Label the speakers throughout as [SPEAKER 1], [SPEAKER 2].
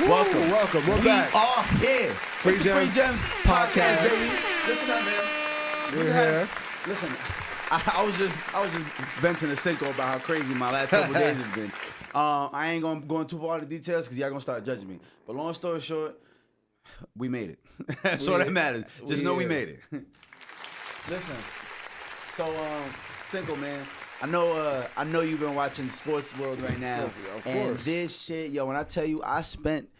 [SPEAKER 1] Welcome. We're back.
[SPEAKER 2] We are here.
[SPEAKER 1] Free
[SPEAKER 2] It's the Free
[SPEAKER 1] Gems
[SPEAKER 2] Gems
[SPEAKER 1] Podcast.
[SPEAKER 2] Podcast, baby. Listen up, man.
[SPEAKER 1] We're here.
[SPEAKER 2] Listen, I was just venting a Cinco about how crazy my last couple days has been. I ain't gonna go into all the details because y'all gonna start judging me. But long story short, we made it. That's all that matters. Just know we made it. Listen, so Cinco, man. I know you've been watching Sports World right now.
[SPEAKER 1] Of course.
[SPEAKER 2] And this shit, yo, when I tell you, I spent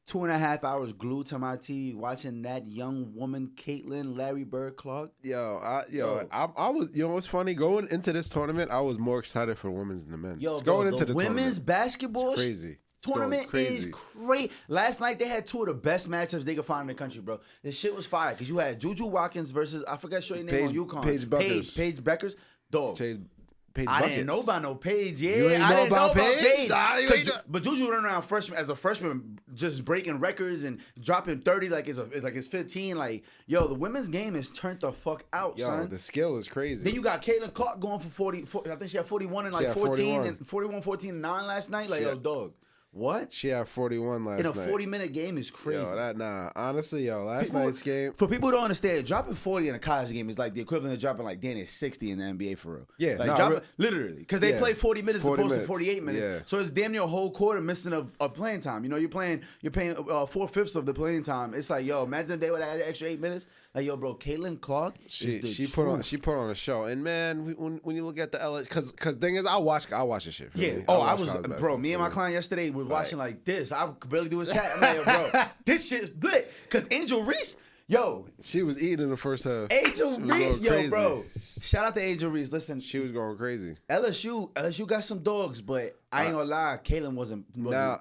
[SPEAKER 2] 2.5 hours glued to my TV watching that young woman, Kaitlyn Larry Bird Clark.
[SPEAKER 1] I was, what's funny? Going into this tournament, I was more excited for women's than the men's.
[SPEAKER 2] Yo,
[SPEAKER 1] going
[SPEAKER 2] into the women's basketball
[SPEAKER 1] crazy.
[SPEAKER 2] Tournament is crazy. Last night they had two of the best matchups they could find in the country, bro. This shit was fire because you had Juju Watkins versus I forgot your name on UConn. Paige Beckers. Dog.
[SPEAKER 1] Paige
[SPEAKER 2] I didn't know about no Paige. Yeah,
[SPEAKER 1] You ain't
[SPEAKER 2] I
[SPEAKER 1] know
[SPEAKER 2] didn't know
[SPEAKER 1] about
[SPEAKER 2] about
[SPEAKER 1] Paige?
[SPEAKER 2] Paige.
[SPEAKER 1] Nah,
[SPEAKER 2] But Juju running around as a freshman, just breaking records and dropping 30 like it's 15. Like, yo, the women's game is turned the fuck out, son.
[SPEAKER 1] The skill is crazy.
[SPEAKER 2] Then you got Kaitlyn Clark going for 40. I think she had 41 and like 14 and 41, 14 and 9 last night. Like, yo, dog. What?
[SPEAKER 1] She had 41 last night.
[SPEAKER 2] In a 40-minute game is crazy.
[SPEAKER 1] Honestly, last night's game.
[SPEAKER 2] For people who don't understand, dropping 40 in a college game is like the equivalent of dropping like Danny 60 in the NBA for real.
[SPEAKER 1] Yeah,
[SPEAKER 2] like literally, because they play 40 minutes
[SPEAKER 1] 40
[SPEAKER 2] opposed
[SPEAKER 1] minutes.
[SPEAKER 2] to 48 minutes.
[SPEAKER 1] Yeah.
[SPEAKER 2] So it's damn near a whole quarter missing of playing time. You know, you're paying 4/5 of the playing time. It's like, yo, imagine if they would have had the extra 8 minutes. Like, yo, bro, Kaitlyn Clark.
[SPEAKER 1] She put on a show, and man, when you look at the LS, because thing is, I watch this shit.
[SPEAKER 2] Yeah. Me and my client yesterday were watching like this. I could barely do his cat. I'm like, yo, bro, this shit's lit. Because Angel Reese, yo.
[SPEAKER 1] She was eating in the first half.
[SPEAKER 2] Angel Reese, yo, bro. Shout out to Angel Reese. Listen.
[SPEAKER 1] She was going crazy.
[SPEAKER 2] LSU got some dogs, but I ain't gonna lie, Kaitlyn wasn't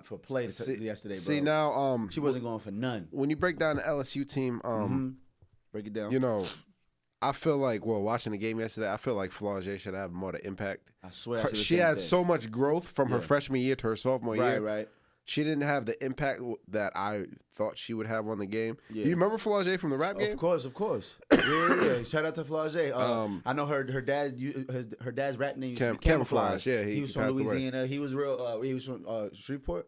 [SPEAKER 2] for play yesterday, bro.
[SPEAKER 1] See, now,
[SPEAKER 2] she wasn't going for none.
[SPEAKER 1] When you break down the LSU team,
[SPEAKER 2] break it down.
[SPEAKER 1] You know, I feel like, watching the game yesterday, I feel like Flau'jae should have more of an impact.
[SPEAKER 2] I swear.
[SPEAKER 1] She had so much growth from her freshman year to her sophomore year.
[SPEAKER 2] Right.
[SPEAKER 1] She didn't have the impact that I thought she would have on the game. Yeah. Do you remember Flau'jae from the rap game?
[SPEAKER 2] Of course. Yeah. Shout out to Flau'jae. I know her dad's rap name used to be Camouflage.
[SPEAKER 1] Yeah,
[SPEAKER 2] he was from Louisiana.
[SPEAKER 1] Away.
[SPEAKER 2] He was real. He was from Shreveport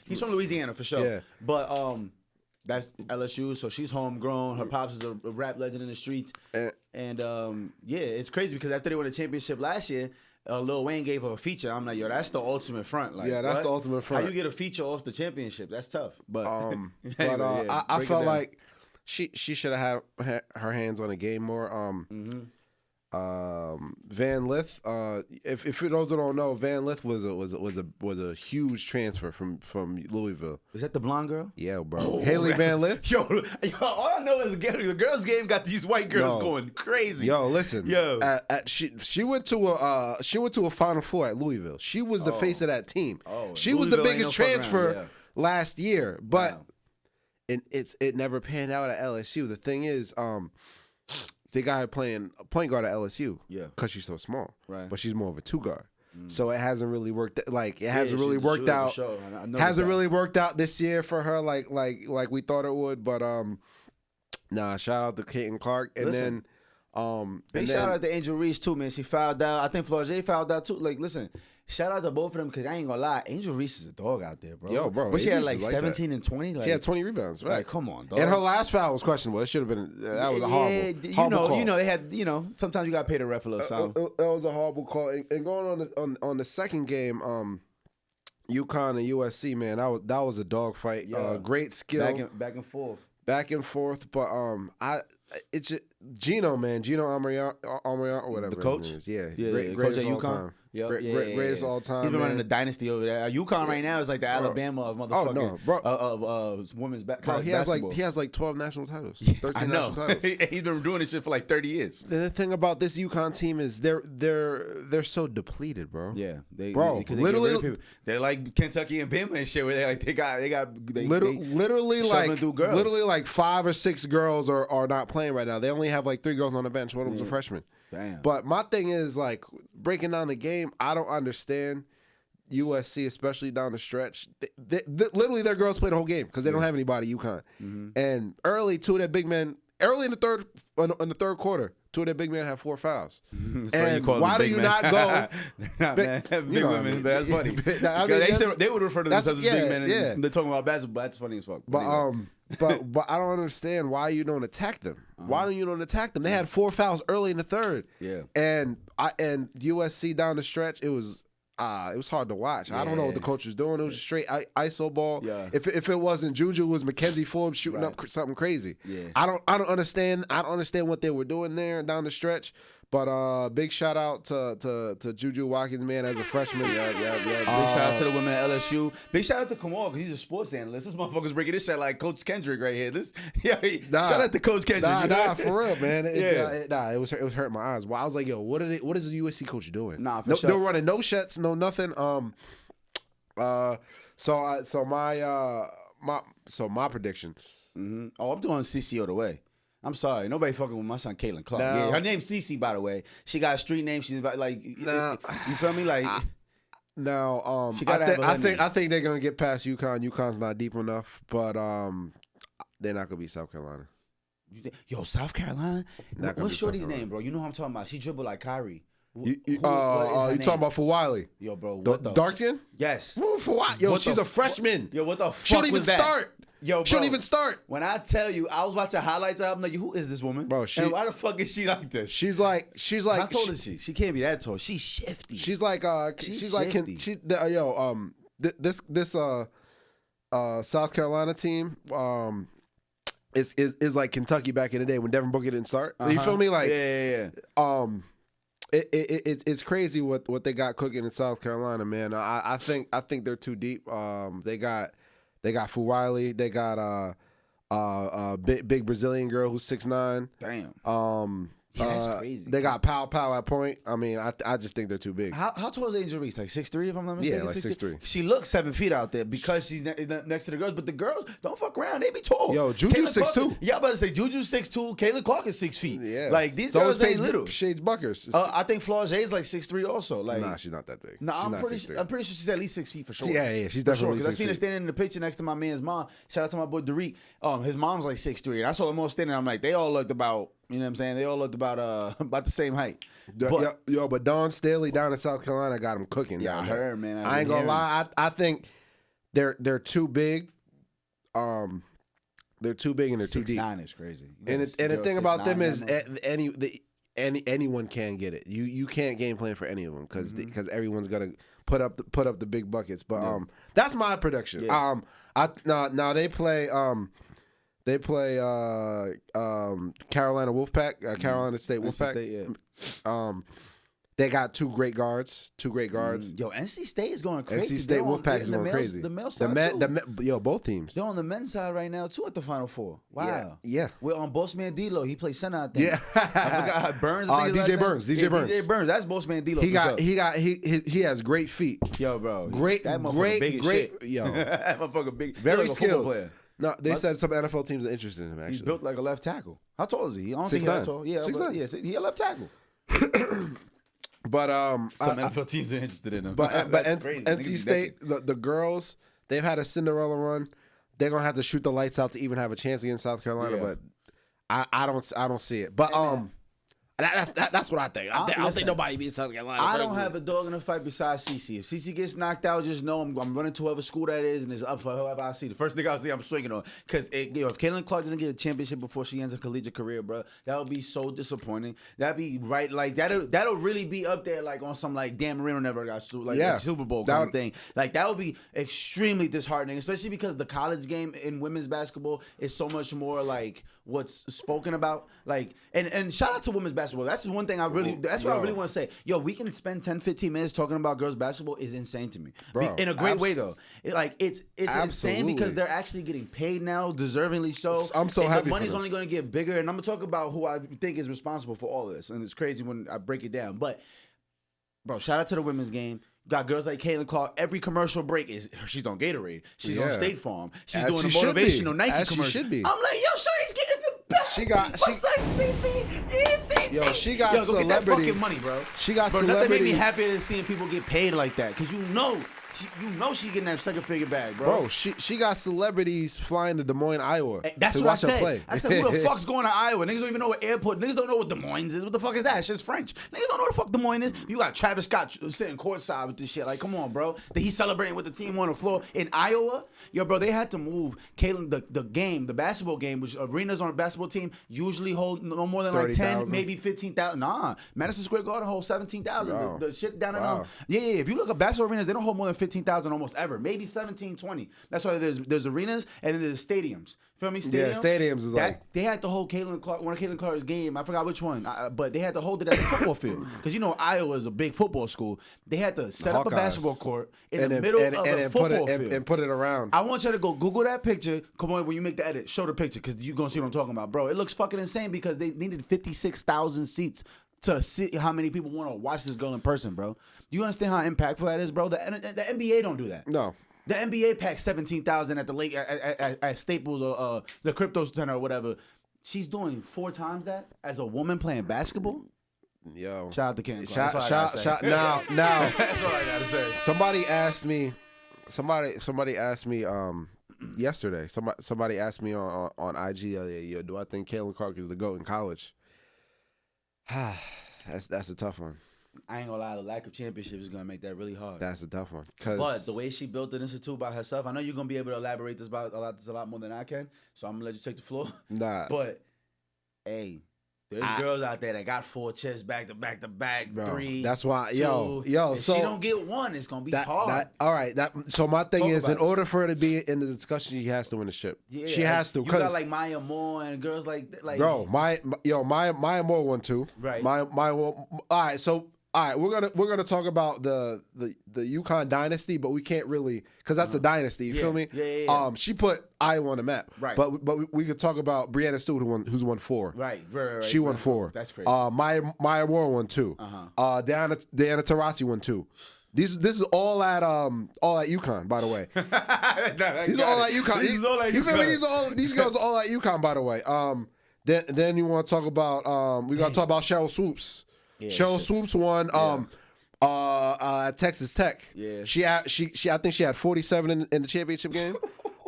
[SPEAKER 2] he's from Louisiana for sure.
[SPEAKER 1] Yeah.
[SPEAKER 2] But that's LSU, so she's homegrown. Her pops is a rap legend in the streets. And it's crazy because after they won the championship last year, Lil Wayne gave her a feature. I'm like, yo, that's the ultimate front. Like,
[SPEAKER 1] that's the ultimate front.
[SPEAKER 2] How you get a feature off the championship? That's tough. But
[SPEAKER 1] I felt like she should have had her hands on the game more. Van Lith, if for those who don't know, Van Lith was a huge transfer from Louisville.
[SPEAKER 2] Is that the blonde girl?
[SPEAKER 1] Yeah, bro. Haley Van Lith.
[SPEAKER 2] Yo, all I know is the girls' game got these white girls going crazy.
[SPEAKER 1] Yo, listen. She went to a Final Four at Louisville. She was the face of that team. She was the biggest transfer last year, but it never panned out at LSU. The thing is, they got her playing point guard at LSU, because she's so small, right? But she's more of a two guard, so it hasn't really worked. Like hasn't really worked out. Hasn't really worked out this year for her, like we thought it would. But shout out to Kaitlyn Clark, and then
[SPEAKER 2] shout out to Angel Reese too, man. She fouled out. I think Flau'jae fouled out too. Like, listen. Shout out to both of them because I ain't gonna lie, Angel Reese is a dog out there, bro.
[SPEAKER 1] Yo, bro.
[SPEAKER 2] But she had like 17 and 20. Like,
[SPEAKER 1] she had 20 rebounds, right?
[SPEAKER 2] Like, come on, dog.
[SPEAKER 1] And her last foul was questionable. It should have been. That was a horrible call.
[SPEAKER 2] You know, they had. You know, sometimes you got to pay the ref a little something.
[SPEAKER 1] That was a horrible call. And going on the second game, UConn and USC, man, that was a dog fight. Great skill.
[SPEAKER 2] Back and forth.
[SPEAKER 1] But it's just Gino Amarant or whatever.
[SPEAKER 2] The coach,
[SPEAKER 1] his name is.
[SPEAKER 2] Yeah,
[SPEAKER 1] greatest
[SPEAKER 2] coach at
[SPEAKER 1] all
[SPEAKER 2] UConn.
[SPEAKER 1] time. Greatest all time.
[SPEAKER 2] He's been running the dynasty over there. UConn right now is like the Alabama of motherfucking of women's basketball.
[SPEAKER 1] He has like 12 national titles. 13 national titles.
[SPEAKER 2] He's been doing this shit for like 30 years.
[SPEAKER 1] The thing about this UConn team is they're so depleted, bro.
[SPEAKER 2] Yeah,
[SPEAKER 1] literally
[SPEAKER 2] they're like Kentucky and Bama and shit. Where they
[SPEAKER 1] literally like 5 or 6 girls are not playing right now. They only have like 3 girls on the bench. One of them's a freshman.
[SPEAKER 2] Damn.
[SPEAKER 1] But my thing is, like, breaking down the game, I don't understand USC, especially down the stretch. Literally, their girls play the whole game because they don't have anybody UConn. And early, 2 of their big men, early in the third quarter, Two of their big men had 4 fouls.
[SPEAKER 2] And
[SPEAKER 1] why do you not go?
[SPEAKER 2] Big women, but that's funny. They would refer to themselves as big men. And they're talking about basketball. That's funny as fuck.
[SPEAKER 1] But I don't understand why you don't attack them. Why don't you don't attack them? They had 4 fouls early in the third.
[SPEAKER 2] Yeah.
[SPEAKER 1] And USC down the stretch, it was hard to watch. I don't know what the coach was doing. It was a straight ISO ball. Yeah. If it wasn't Juju, it was Mackenzie Forbes shooting up something crazy. Yeah. I don't understand. I don't understand what they were doing there down the stretch. But big shout out to Juju Watkins, man, as a freshman.
[SPEAKER 2] Yeah. Big shout out to the women at LSU. Big shout out to Kamal, because he's a sports analyst. This motherfucker's breaking this shit like Coach Kendrick right here. Shout out to Coach Kendrick.
[SPEAKER 1] Nah, for real, man. It was hurting my eyes. Well, I was like, yo, what is the USC coach doing?
[SPEAKER 2] Nah, for sure.
[SPEAKER 1] They're running no shots, no nothing. So my predictions.
[SPEAKER 2] Mm-hmm. Oh, I'm doing CCO the way. I'm sorry. Nobody fucking with my son, Kaitlyn Clark. No. Yeah, her name's Cece, by the way. She got a street name. She's like, you feel me? Like,
[SPEAKER 1] no. I think they're gonna get past UConn. UConn's not deep enough, but they're not gonna beat South Carolina.
[SPEAKER 2] Yo, South Carolina. What's Shorty's name, bro? You know who I'm talking about? She dribbled like Kyrie.
[SPEAKER 1] You talking about for Wiley?
[SPEAKER 2] Yo, bro.
[SPEAKER 1] Dark skin?
[SPEAKER 2] Yes.
[SPEAKER 1] Yo, she's a freshman.
[SPEAKER 2] Yo, what the fuck?
[SPEAKER 1] She don't even start. Yo, bro, she don't even start.
[SPEAKER 2] When I tell you, I was watching highlights of her, I'm like, who is this woman?
[SPEAKER 1] Bro,
[SPEAKER 2] and why the fuck is she like this?
[SPEAKER 1] She's like.
[SPEAKER 2] How tall is she? She can't be that tall. She's shifty.
[SPEAKER 1] She's like. She's like. This South Carolina team is like Kentucky back in the day when Devin Booker didn't start. You feel me? Like
[SPEAKER 2] yeah.
[SPEAKER 1] It's crazy what they got cooking in South Carolina, man. I think they're too deep. They got Fu Wiley. They got big Brazilian girl who's 6'9".
[SPEAKER 2] Damn. That's crazy.
[SPEAKER 1] They got Pow at point. I mean, I just think they're too big.
[SPEAKER 2] How tall is Angel Reese? Like 6'3", if I'm not mistaken?
[SPEAKER 1] Yeah, like 6'3".
[SPEAKER 2] She looks 7 feet out there because she's next to the girls. But the girls, don't fuck around. They be tall.
[SPEAKER 1] Yo, Juju's 6'2".
[SPEAKER 2] Yeah, I'm about to say Juju's 6'2". Kaitlyn Clark is 6 feet.
[SPEAKER 1] Yeah.
[SPEAKER 2] Like, these girls ain't little.
[SPEAKER 1] Shades Buckers.
[SPEAKER 2] I think Flauge is like 6'3" also. Like,
[SPEAKER 1] nah, she's not that big.
[SPEAKER 2] Nah, I'm pretty sure she's at least 6 feet for sure.
[SPEAKER 1] Yeah, she's definitely
[SPEAKER 2] because I seen her standing in the picture next to my man's mom. Shout out to my boy Derek. His mom's like 6'3", and I saw them all standing. I'm like, they all looked about. You know what I'm saying? They all looked about the same height.
[SPEAKER 1] But Dawn Staley down in South Carolina got them cooking.
[SPEAKER 2] Yeah, I heard, man.
[SPEAKER 1] I ain't gonna lie. I think they're too big. They're too big and they're too deep.
[SPEAKER 2] 6'9" is crazy.
[SPEAKER 1] And the thing about them is anyone can get it. You can't game plan for any of them because everyone's gonna put up the big buckets. But that's my prediction. Yeah. Now they play. They play Carolina Wolfpack, Carolina State Wolfpack.
[SPEAKER 2] State, yeah.
[SPEAKER 1] They got two great guards.
[SPEAKER 2] Yo, NC State is going crazy.
[SPEAKER 1] NC State Wolfpack is going crazy.
[SPEAKER 2] The male side too.
[SPEAKER 1] Both teams.
[SPEAKER 2] They're on the men's side right now too at the Final Four. Wow.
[SPEAKER 1] Yeah.
[SPEAKER 2] We're on Bossman D'Lo. He plays center, I think.
[SPEAKER 1] Yeah.
[SPEAKER 2] I forgot Burns.
[SPEAKER 1] DJ Burns.
[SPEAKER 2] DJ Burns. That's Bossman D'Lo.
[SPEAKER 1] He has great feet.
[SPEAKER 2] Yo, bro.
[SPEAKER 1] Great.
[SPEAKER 2] That motherfucker big as shit.
[SPEAKER 1] Yo.
[SPEAKER 2] That motherfucker big.
[SPEAKER 1] Very
[SPEAKER 2] like
[SPEAKER 1] skilled.
[SPEAKER 2] Player.
[SPEAKER 1] No, they said some NFL teams are interested in him. Actually,
[SPEAKER 2] he's built like a left tackle. How tall is he? I don't think he's that tall. Yeah,
[SPEAKER 1] 6'9".
[SPEAKER 2] He a left tackle.
[SPEAKER 1] But
[SPEAKER 2] some NFL teams are interested in him.
[SPEAKER 1] But NC State, the girls, they've had a Cinderella run. They're gonna have to shoot the lights out to even have a chance against South Carolina. Yeah. But I don't see it. But That's what I think. I don't think nobody beats South Carolina.
[SPEAKER 2] I don't have a dog in the fight besides CC. If CC gets knocked out, just know I'm running to whoever school that is, and it's up for whoever I see. The first thing I see, I'm swinging on. Because if Kaitlyn Clark doesn't get a championship before she ends her collegiate career, bro, that would be so disappointing. That'd be right, like that'll really be up there, like on some like Dan Marino never got like Super Bowl kind of thing. Like that would be extremely disheartening, especially because the college game in women's basketball is so much more like what's spoken about. Like and shout out to women's basketball. That's one thing I really want to say. Yo, we can spend 10, 15 minutes talking about girls basketball is insane to me. Bro, in a great way though. It's insane because they're actually getting paid now, deservingly so.
[SPEAKER 1] I'm so happy.
[SPEAKER 2] The money's only going to get bigger, and I'm going to talk about who I think is responsible for all this. And it's crazy when I break it down. But bro, shout out to the women's game. Got girls like Kaitlyn Clark. Every commercial break she's on Gatorade. She's on State Farm. She's doing a motivational Nike commercial.
[SPEAKER 1] She should be.
[SPEAKER 2] I'm like, yo, Shorty's getting the best.
[SPEAKER 1] She got
[SPEAKER 2] celebrity. Go get that fucking money, bro.
[SPEAKER 1] She got
[SPEAKER 2] bro,
[SPEAKER 1] celebrities.
[SPEAKER 2] Nothing made me happier than seeing people get paid like that. Because you know she getting that second figure bag, bro.
[SPEAKER 1] Bro, she got celebrities flying to Des Moines, Iowa.
[SPEAKER 2] That's
[SPEAKER 1] to
[SPEAKER 2] what
[SPEAKER 1] watch
[SPEAKER 2] I
[SPEAKER 1] her
[SPEAKER 2] said.
[SPEAKER 1] play.
[SPEAKER 2] I said, who the fuck's going to Iowa? Niggas don't even know what airport. Niggas don't know what Des Moines is. What the fuck is that? It's just French. Niggas don't know what the fuck Des Moines is. You got Travis Scott sitting courtside with this shit. Like, come on, bro. That he's celebrating with the team on the floor in Iowa. Yo, bro, they had to move Kaitlyn, the basketball game, which arenas on a basketball team usually hold no more than like 10, 000. Maybe 15,000. Nah, Madison Square Garden holds 17,000.
[SPEAKER 1] Wow.
[SPEAKER 2] The shit down in yeah. If you look at basketball arenas, they don't hold more than 15,000 almost ever. Maybe 17, 20. That's why there's arenas and then there's stadiums. Feel me?
[SPEAKER 1] Yeah, stadiums is like
[SPEAKER 2] they had to hold Kaitlyn Clark, one of Kaitlyn Clark's game. I forgot which one, but they had to hold it at the football field because you know Iowa is a big football school. They had to set up a basketball court in the middle of a football field
[SPEAKER 1] and put it around.
[SPEAKER 2] I want you to go Google that picture. Come on, when you make the edit, show the picture because you're gonna see what I'm talking about, bro. It looks fucking insane because they needed 56,000 seats to see how many people want to watch this girl in person, bro. Do you understand how impactful that is, bro? The NBA don't do that.
[SPEAKER 1] No.
[SPEAKER 2] The NBA packs 17,000 at the lake at Staples or the Crypto Center or whatever. She's doing 4 times that as a woman playing basketball.
[SPEAKER 1] Yo,
[SPEAKER 2] shout out to Kaitlyn.
[SPEAKER 1] Shout now.
[SPEAKER 2] That's all I gotta say.
[SPEAKER 1] Somebody asked me yesterday. Somebody asked me on IG, yo, do I think Kaitlyn Clark is the GOAT in college? That's a tough one.
[SPEAKER 2] I ain't gonna lie, the lack of championships is gonna make that really hard.
[SPEAKER 1] That's a tough one.
[SPEAKER 2] But the way she built an institute by herself, I know you're gonna be able to elaborate this a lot more than I can. So I'm gonna let you take the floor.
[SPEAKER 1] Nah.
[SPEAKER 2] But hey, there's girls out there that got 4 chips back to back to back, bro, 3.
[SPEAKER 1] That's why,
[SPEAKER 2] 2,
[SPEAKER 1] yo.
[SPEAKER 2] If
[SPEAKER 1] so
[SPEAKER 2] she don't get 1, it's gonna be hard.
[SPEAKER 1] All right. So my thing is, in order for her to be in the discussion, she has to win the strip.
[SPEAKER 2] Yeah,
[SPEAKER 1] she has to.
[SPEAKER 2] You got like Maya Moore and girls like
[SPEAKER 1] bro, Maya Moore won 2.
[SPEAKER 2] Right.
[SPEAKER 1] All right. So. All right, we're gonna talk about the UConn dynasty, but we can't really because that's a dynasty. You feel me?
[SPEAKER 2] Yeah.
[SPEAKER 1] She put Iowa on the map.
[SPEAKER 2] Right.
[SPEAKER 1] But we could talk about Brianna Stewart who's won 4.
[SPEAKER 2] Right.
[SPEAKER 1] She won 4.
[SPEAKER 2] That's crazy.
[SPEAKER 1] Maya Moore won 2. Diana Taurasi won 2. This is all at UConn, by the way. These are all at UConn. You feel me? These girls are all at UConn, by the way. Then you want to talk about we gotta talk about Cheryl Swoops. Yeah, Cheryl Swoops won Texas Tech.
[SPEAKER 2] Yeah.
[SPEAKER 1] She I think she had 47 in the championship game.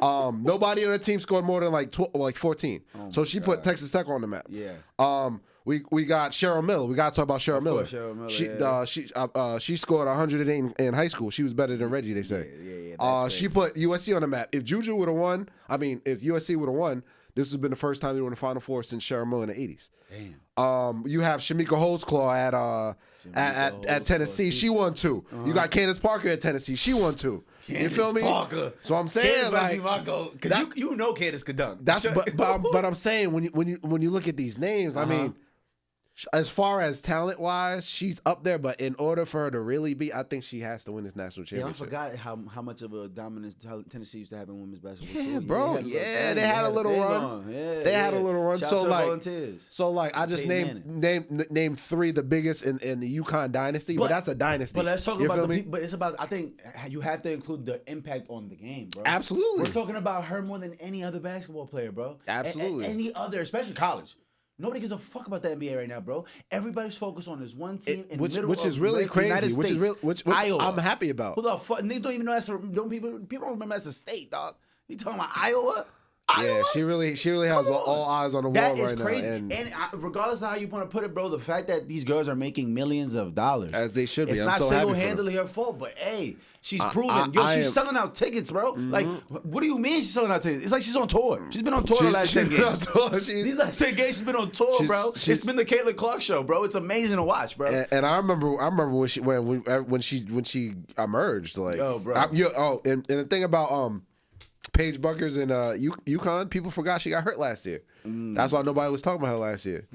[SPEAKER 1] Nobody on the team scored more than like 14. So she put Texas Tech on the map.
[SPEAKER 2] Yeah.
[SPEAKER 1] We got Cheryl Miller. We got to talk about Cheryl Miller.
[SPEAKER 2] Cheryl Miller.
[SPEAKER 1] She scored 108 in high school. She was better than Reggie, they say.
[SPEAKER 2] Yeah.
[SPEAKER 1] She put USC on the map. If Juju would have won, if USC would have won, this has been the first time they were in the Final Four since Cheryl Miller in the 80s.
[SPEAKER 2] Damn.
[SPEAKER 1] You have Shamika Holtzclaw at Tennessee. She won 2. You got Candace Parker at Tennessee. She won 2. You feel me?
[SPEAKER 2] Parker.
[SPEAKER 1] So I'm saying
[SPEAKER 2] Candace might be my goat because you know Candace could dunk.
[SPEAKER 1] But I'm saying when you look at these names, I mean. As far as talent wise, she's up there, but in order for her to really be, I think she has to win this national championship.
[SPEAKER 2] Yeah, I forgot how much of a dominance Tennessee used to have in women's basketball.
[SPEAKER 1] Yeah, bro. Yeah, they had a little run. They had a little run.
[SPEAKER 2] Shout out to volunteers.
[SPEAKER 1] I just named 3 the biggest in the UConn dynasty, but that's a dynasty.
[SPEAKER 2] But let's talk about but it's about. I think you have to include the impact on the game, bro.
[SPEAKER 1] Absolutely.
[SPEAKER 2] We're talking about her more than any other basketball player, bro.
[SPEAKER 1] Absolutely.
[SPEAKER 2] Any other, especially college. Nobody gives a fuck about the NBA right now, bro. Everybody's focused on this one team in the middle
[SPEAKER 1] which is
[SPEAKER 2] of
[SPEAKER 1] really crazy.
[SPEAKER 2] Which
[SPEAKER 1] Iowa. I'm happy about.
[SPEAKER 2] Who the fuck? Niggas don't even know people don't remember that's a state, dog. You talking about Iowa?
[SPEAKER 1] Yeah, she really has all eyes on the world right now.
[SPEAKER 2] Crazy. And regardless of how you want to put it, bro, the fact that these girls are making millions of dollars,
[SPEAKER 1] as they should be,
[SPEAKER 2] it's not single-handedly her fault. But hey, she's proven. She's selling out tickets, bro. Like, what do you mean she's selling out tickets? It's like she's on tour. She's been on tour the last 10 games. These last 10 games, she's been on tour, bro. It's been the Kaitlyn Clark show, bro. It's amazing to watch, bro.
[SPEAKER 1] And I remember when she emerged, like,
[SPEAKER 2] yo, bro.
[SPEAKER 1] And the thing about Paige Buckers and UConn, people forgot she got hurt last year. That's why nobody was talking about her last year.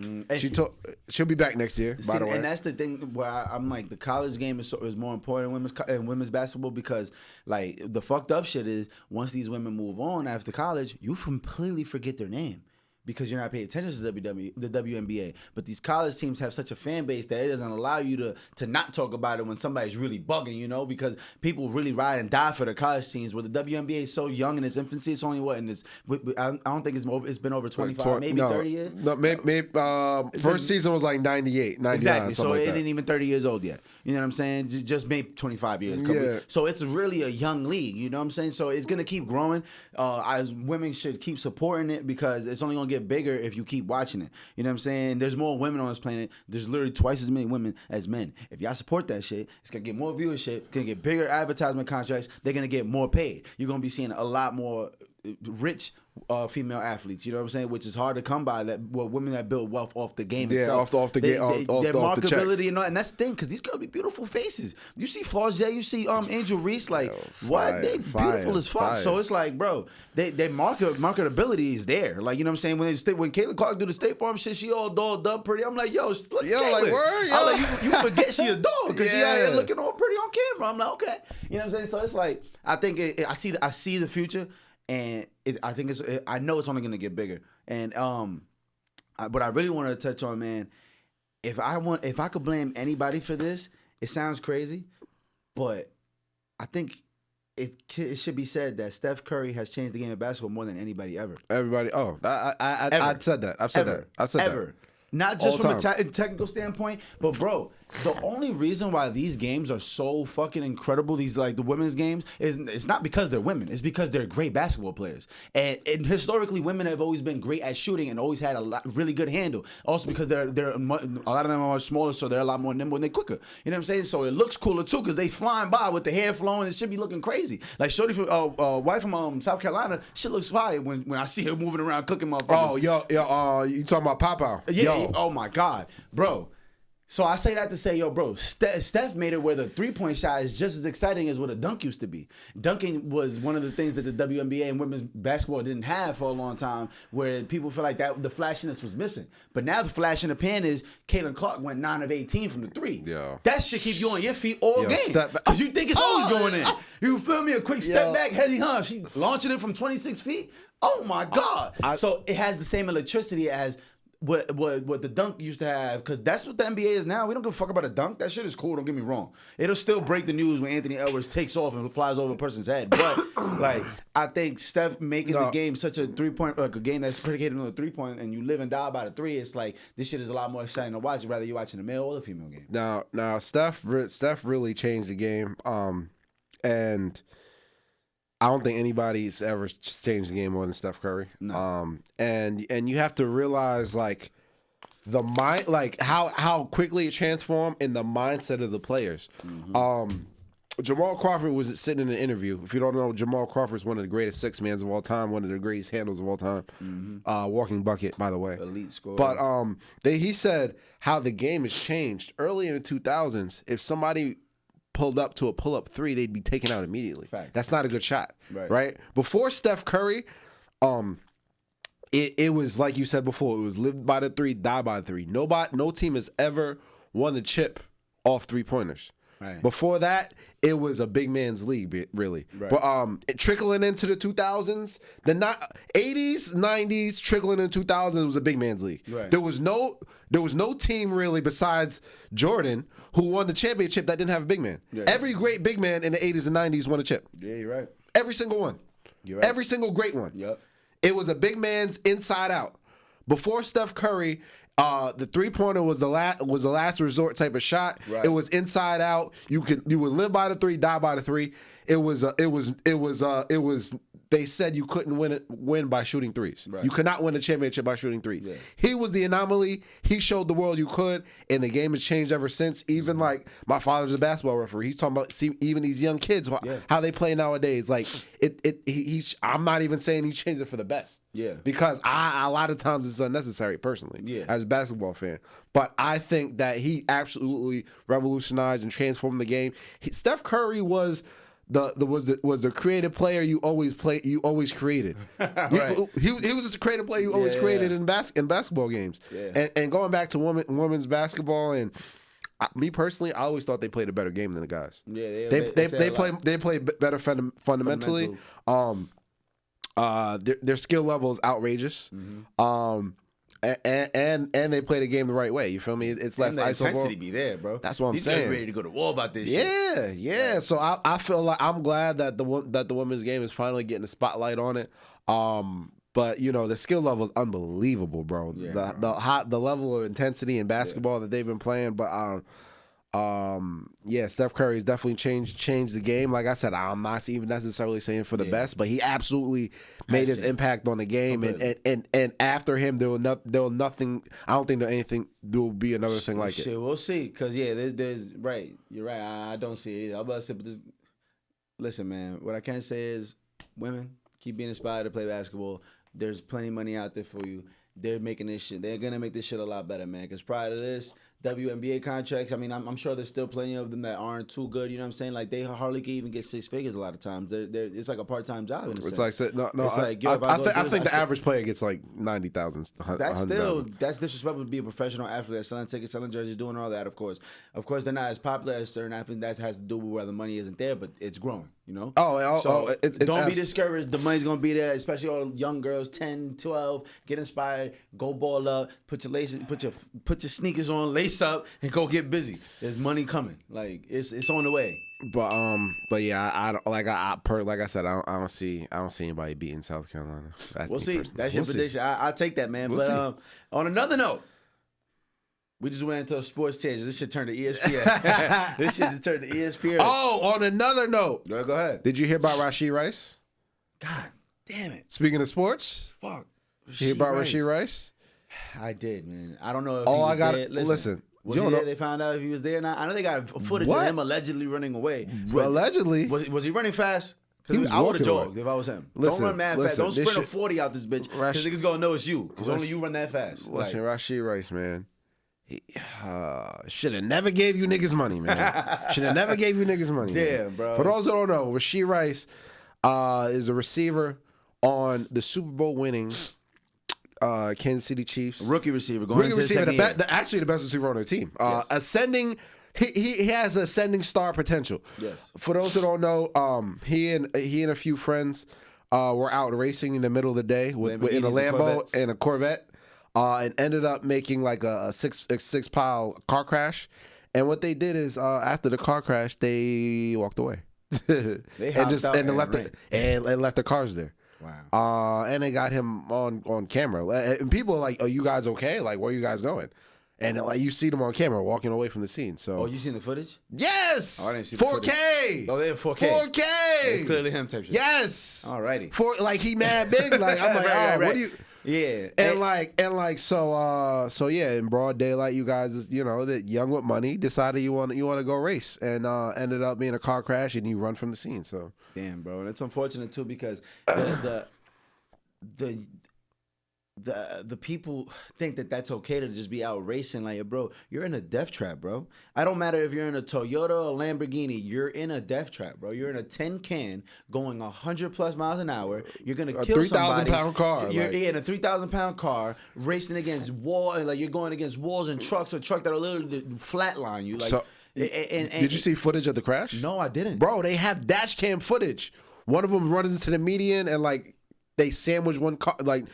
[SPEAKER 1] She'll be back next year, by the way.
[SPEAKER 2] And that's the thing where I'm like, the college game is more important in women's basketball because, like, the fucked up shit is once these women move on after college, you completely forget their name. Because you're not paying attention to the WNBA. But these college teams have such a fan base that it doesn't allow you to not talk about it when somebody's really bugging, you know? Because people really ride and die for the college teams. Where the WNBA is so young in its infancy, it's only I don't think it's been over 25, maybe 30 years?
[SPEAKER 1] No, maybe first season was like 98, 99.
[SPEAKER 2] Exactly, so
[SPEAKER 1] like
[SPEAKER 2] it ain't even 30 years old yet. You know what I'm saying? Just maybe 25 years. So it's really a young league. You know what I'm saying? So it's gonna keep growing. As women should keep supporting it because it's only gonna get bigger if you keep watching it. You know what I'm saying? There's more women on this planet. There's literally twice as many women as men. If y'all support that shit, it's gonna get more viewership. It's gonna get bigger advertisement contracts. They're gonna get more paid. You're gonna be seeing a lot more rich female athletes, you know what I'm saying, which is hard to come by. Women that build wealth off the game itself.
[SPEAKER 1] off the game,
[SPEAKER 2] their marketability and that's the thing, because these girls be beautiful faces. You see Flaws J, you see Angel Reese, like what they beautiful as fuck. So it's like, bro, they marketability is there. Like, you know what I'm saying, when Kaitlyn Clark do the State Farm shit, she all dolled up pretty. I'm like, yo, look, Kaitlyn.
[SPEAKER 1] Like word,
[SPEAKER 2] I'm like, you forget she a dog because she out here looking all pretty on camera. I'm like, okay, you know what I'm saying. So it's like, I think I see the future. And I know it's only gonna get bigger. And but I really want to touch on, man. If I could blame anybody for this, it sounds crazy, but I think it should be said that Steph Curry has changed the game of basketball more than anybody ever.
[SPEAKER 1] Everybody, I said that. I've said that.
[SPEAKER 2] Not just from a technical standpoint, but bro, the only reason why these games are so fucking incredible, these like the women's games, is it's not because they're women. It's because they're great basketball players. And historically, women have always been great at shooting and always had really good handle. Also because they're a lot of them are much smaller, so they're a lot more nimble and they're quicker. You know what I'm saying? So it looks cooler too because they flying by with the hair flowing. It should be looking crazy. Like Shorty from wife from South Carolina, shit looks fire when I see her moving around cooking motherfuckers.
[SPEAKER 1] Oh, yo, you talking about Papa?
[SPEAKER 2] Yeah. Oh my God, bro. So I say that to say, yo, bro, Steph made it where the three-point shot is just as exciting as what a dunk used to be. Dunking was one of the things that the WNBA and women's basketball didn't have for a long time, where people feel like that the flashiness was missing. But now the flash in the pan is Kaitlyn Clark went 9 of 18 from the three.
[SPEAKER 1] Yeah.
[SPEAKER 2] That shit keep you on your feet all game. Because you think it's always going in. You feel me? A quick step back, heady hum. She launching it from 26 feet. Oh, my God. So it has the same electricity as what the dunk used to have, because that's what the NBA is now. We don't give a fuck about a dunk. That shit is cool, don't get me wrong. It'll still break the news when Anthony Edwards takes off and flies over a person's head. But like, I think Steph making the game such a 3-point, like a game that's predicated on a 3-point, and you live and die by the 3, it's like this shit is a lot more exciting to watch, whether you're watching the male or the female game.
[SPEAKER 1] Now Steph really changed the game, and I don't think anybody's ever changed the game more than Steph Curry.
[SPEAKER 2] No.
[SPEAKER 1] And you have to realize like the mind, like how quickly it transformed in the mindset of the players. Mm-hmm. Jamal Crawford was sitting in an interview. If you don't know, Jamal Crawford is one of the greatest six-mans of all time, one of the greatest handles of all time. Mm-hmm. Walking bucket, by the way.
[SPEAKER 2] Elite scorer.
[SPEAKER 1] But he said how the game has changed. Early in the 2000s, if somebody pulled up to a pull-up 3, they'd be taken out immediately.
[SPEAKER 2] Facts.
[SPEAKER 1] That's not a good shot, right? Before Steph Curry, it was like you said before. It was live by the 3, die by the 3. No team has ever won the chip off 3-pointers.
[SPEAKER 2] Right.
[SPEAKER 1] Before that, it was a big man's league, really. Right. But trickling into the 2000s, the 80s, 90s, trickling into 2000s, it was a big man's league.
[SPEAKER 2] Right.
[SPEAKER 1] There was no team really besides Jordan who won the championship that didn't have a big man. Yeah. Every great big man in the 80s and 90s won a chip.
[SPEAKER 2] Yeah, you're right.
[SPEAKER 1] Every single one.
[SPEAKER 2] You're right.
[SPEAKER 1] Every single great one.
[SPEAKER 2] Yep.
[SPEAKER 1] It was a big man's inside out. Before Steph Curry, the 3-pointer was the last resort type of shot. Right. It was inside out. You would live by the 3, die by the 3. It was. They said you couldn't win by shooting 3s. Right. You could not win a championship by shooting 3s. Yeah. He was the anomaly. He showed the world you could, and the game has changed ever since. Even like my father's a basketball referee. He's talking about even these young kids how they play nowadays. Like I'm not even saying he changed it for the best.
[SPEAKER 2] Yeah.
[SPEAKER 1] Because a lot of times it's unnecessary personally as a basketball fan. But I think that he absolutely revolutionized and transformed the game. Steph Curry was the creative player you always created. Right. He was just a creative player you always created in basketball games. Yeah. And going back to women's basketball, and me personally, I always thought they played a better game than the guys. Yeah, they play better fundamentally. Their skill level is outrageous. Mm-hmm. And they play the game the right way. You feel me? It's less
[SPEAKER 2] ISO. The
[SPEAKER 1] intensity
[SPEAKER 2] be there, bro.
[SPEAKER 1] That's what I'm saying.
[SPEAKER 2] These guys ready to go to war about this shit.
[SPEAKER 1] Yeah. So I feel like I'm glad that the women's game is finally getting the spotlight on it. But you know the skill level is unbelievable, bro. Yeah, the level of intensity in basketball that they've been playing. But Yeah, Steph Curry has definitely changed the game. Like I said, I'm not even necessarily saying for the best, but he absolutely made his impact on the game. And after him, there will nothing. I don't think there will be another thing like it.
[SPEAKER 2] We'll see. Cause there's right. You're right. I don't see it either. I'm about to say, but listen, man. What I can say is, women keep being inspired to play basketball. There's plenty of money out there for you. They're making this shit. They're gonna make this shit a lot better, man. Because prior to this, WNBA contracts. I mean, I'm sure there's still plenty of them that aren't too good. You know what I'm saying? Like they hardly can even get 6 figures a lot of times. It's like a part-time job in a sense.
[SPEAKER 1] It's like no. It's like, I think the average player gets like 90,000.
[SPEAKER 2] That's disrespectful to be a professional athlete, selling tickets, selling jerseys, doing all that. Of course, they're not as popular as certain athletes. That has to do with where the money isn't there, but it's growing. You know? Don't be discouraged. The money's going to be there, especially all young girls, 10, 12. Get inspired. Go ball up. Put your sneakers on, lace up, and go get busy. There's money coming. Like, it's on the way.
[SPEAKER 1] But yeah, I don't like I said, I don't see anybody beating South Carolina.
[SPEAKER 2] We'll see. That's your prediction. I'll take that, man. But on another note, we just went into a sports tangent. This shit turned to ESPN. This shit just turned to ESPN.
[SPEAKER 1] Oh, on another note.
[SPEAKER 2] Go ahead.
[SPEAKER 1] Did you hear about Rashee Rice?
[SPEAKER 2] God damn it.
[SPEAKER 1] Speaking of sports.
[SPEAKER 2] Fuck.
[SPEAKER 1] You hear about Rashee Rice?
[SPEAKER 2] I did, man. I don't know if he was there.
[SPEAKER 1] Listen.
[SPEAKER 2] Was he there? They found out if he was there or not? I know they got footage of him allegedly running away.
[SPEAKER 1] Allegedly?
[SPEAKER 2] Was he running fast?
[SPEAKER 1] I
[SPEAKER 2] would have jogged if I was him. Don't run mad fast. Don't sprint a 40 out this bitch. Because niggas going to know it's you. Because only you run that fast.
[SPEAKER 1] Listen, Rashee Rice, man. He should have never gave you niggas money, man. Should have never gave you niggas money.
[SPEAKER 2] Damn, bro.
[SPEAKER 1] For those who don't know, Rashee Rice is a receiver on the Super Bowl winning Kansas City Chiefs.
[SPEAKER 2] Rookie receiver.
[SPEAKER 1] Actually the best receiver on their team.
[SPEAKER 2] Yes.
[SPEAKER 1] Ascending. He has ascending star potential.
[SPEAKER 2] Yes.
[SPEAKER 1] For those who don't know, he and a few friends were out racing in the middle of the day in a Lambo and a Corvette. And ended up making like a six pile car crash. And what they did is after the car crash, they walked away.
[SPEAKER 2] They hopped out
[SPEAKER 1] and left the cars there.
[SPEAKER 2] Wow.
[SPEAKER 1] And they got him on camera. And people are like, "Are you guys okay? Like, where are you guys going?" And like you see them on camera walking away from the scene. So,
[SPEAKER 2] you seen the footage?
[SPEAKER 1] Yes.
[SPEAKER 2] I didn't see
[SPEAKER 1] 4K.
[SPEAKER 2] The footage. Oh, they have 4K.
[SPEAKER 1] 4K.
[SPEAKER 2] It's clearly him type shit.
[SPEAKER 1] Yes.
[SPEAKER 2] Alrighty.
[SPEAKER 1] Like he mad big. Like I'm like, right. What do you?
[SPEAKER 2] Yeah,
[SPEAKER 1] So yeah, in broad daylight, you guys, that young with money, decided you want to go race, and ended up being a car crash, and you run from the scene. So
[SPEAKER 2] damn, bro, and it's unfortunate too because the people think that that's okay to just be out racing. Like, bro, you're in a death trap, bro. I don't matter if you're in a Toyota or Lamborghini, you're in a death trap, bro. You're in a tin can going 100+ miles an hour. You're gonna kill somebody.
[SPEAKER 1] 3,000-pound car.
[SPEAKER 2] You're in a 3,000-pound car racing against walls. Like you're going against walls and trucks or truck that are literally flatline you. Like,
[SPEAKER 1] did you see footage of the crash?
[SPEAKER 2] No, I didn't.
[SPEAKER 1] Bro, they have dash cam footage. One of them runs into the median and like. They sandwiched one car. Like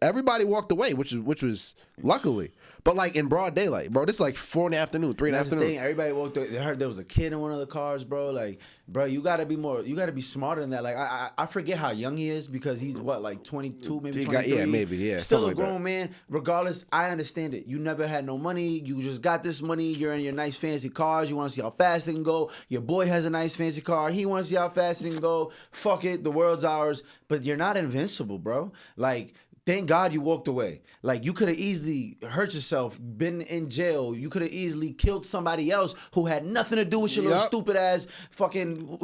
[SPEAKER 1] everybody walked away, which was luckily. But like in broad daylight, bro. This is like 4 in the afternoon, 3 in the afternoon.
[SPEAKER 2] Thing. Everybody walked away. They heard there was a kid in one of the cars, bro. Like, bro, you gotta be more. You gotta be smarter than that. Like, I forget how young he is because he's what, like 22, maybe 23.
[SPEAKER 1] Maybe.
[SPEAKER 2] Still a grown man. Regardless, I understand it. You never had no money. You just got this money. You're in your nice fancy cars. You want to see how fast they can go. Your boy has a nice fancy car. He wants to see how fast they can go. Fuck it, the world's ours. But you're not invincible, bro. Like. Thank God you walked away. Like, you could have easily hurt yourself, been in jail. You could have easily killed somebody else who had nothing to do with your little stupid ass fucking.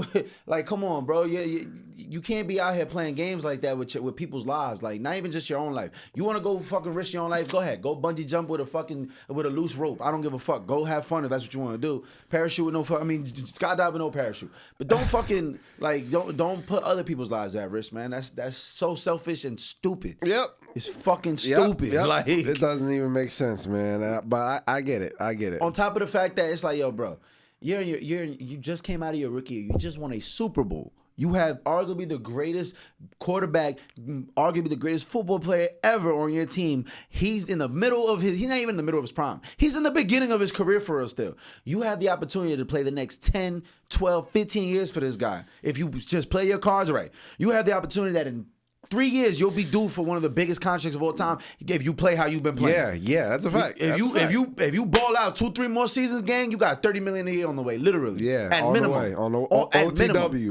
[SPEAKER 2] Like, come on, bro. You can't be out here playing games like that with people's lives. Like, not even just your own life. You want to go fucking risk your own life? Go ahead. Go bungee jump with a loose rope. I don't give a fuck. Go have fun if that's what you want to do. Parachute with no fuck. I mean, skydive with no parachute. But don't fucking don't put other people's lives at risk, man. That's so selfish and stupid.
[SPEAKER 1] Yep.
[SPEAKER 2] It's fucking stupid.
[SPEAKER 1] Yep.
[SPEAKER 2] Like,
[SPEAKER 1] it doesn't even make sense, man. But I get it.
[SPEAKER 2] On top of the fact that it's like, yo, bro, you just came out of your rookie year. You just won a Super Bowl. You have arguably the greatest quarterback, arguably the greatest football player ever on your team. He's not even in the middle of his prime. He's in the beginning of his career for us still. You have the opportunity to play the next 10, 12, 15 years for this guy. If you just play your cards right. You have the opportunity that in 3 years, you'll be due for one of the biggest contracts of all time if you play how you've been playing.
[SPEAKER 1] Yeah, that's a fact.
[SPEAKER 2] If you ball out 2-3 more seasons, gang, you got $30 million a year on the way, literally.
[SPEAKER 1] Yeah,
[SPEAKER 2] at
[SPEAKER 1] on
[SPEAKER 2] minimum.
[SPEAKER 1] the way.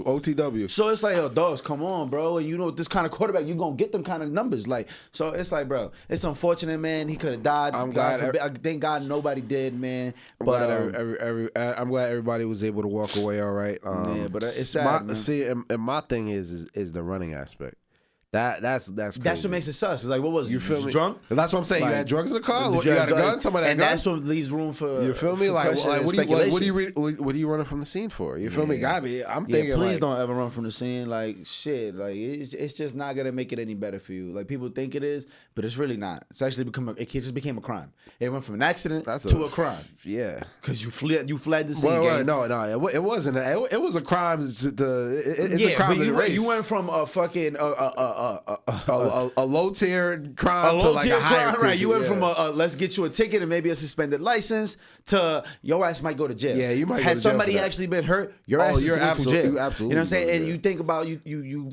[SPEAKER 1] OTW.
[SPEAKER 2] So it's like, yo, dogs, come on, bro. And you know, this kind of quarterback, you gonna get them kind of numbers. Like, so it's like, bro, it's unfortunate, man. He could have died. Thank God nobody did, man.
[SPEAKER 1] I'm glad everybody was able to walk away all right.
[SPEAKER 2] Yeah, but it's sad, man.
[SPEAKER 1] See, and my thing is the running aspect. That's crazy.
[SPEAKER 2] That's what makes it sus. It's like, what was it?
[SPEAKER 1] You feel me?
[SPEAKER 2] Drunk?
[SPEAKER 1] That's what I'm saying.
[SPEAKER 2] Like,
[SPEAKER 1] you had drugs in the car. You had a gun. Somebody had a gun.
[SPEAKER 2] And that's what leaves room for.
[SPEAKER 1] You feel me? Like what are you running from the scene for? You feel me?
[SPEAKER 2] I'm
[SPEAKER 1] thinking.
[SPEAKER 2] Please don't ever run from the scene. Like shit. Like it's just not gonna make it any better for you. Like people think it is, but it's really not. It's actually it just became a crime. It went from an accident to a crime.
[SPEAKER 1] Yeah.
[SPEAKER 2] Because you fled the scene.
[SPEAKER 1] No, it wasn't. It was a crime. It's a crime.
[SPEAKER 2] But you went from a fucking
[SPEAKER 1] a low tier crime to like a higher crime.
[SPEAKER 2] Right. You went from let's get you a ticket and maybe a suspended license to your ass might go to jail.
[SPEAKER 1] Yeah, you might.
[SPEAKER 2] Has somebody actually been hurt? Your ass is going to jail.
[SPEAKER 1] You absolutely.
[SPEAKER 2] You know what I'm saying? And you think about you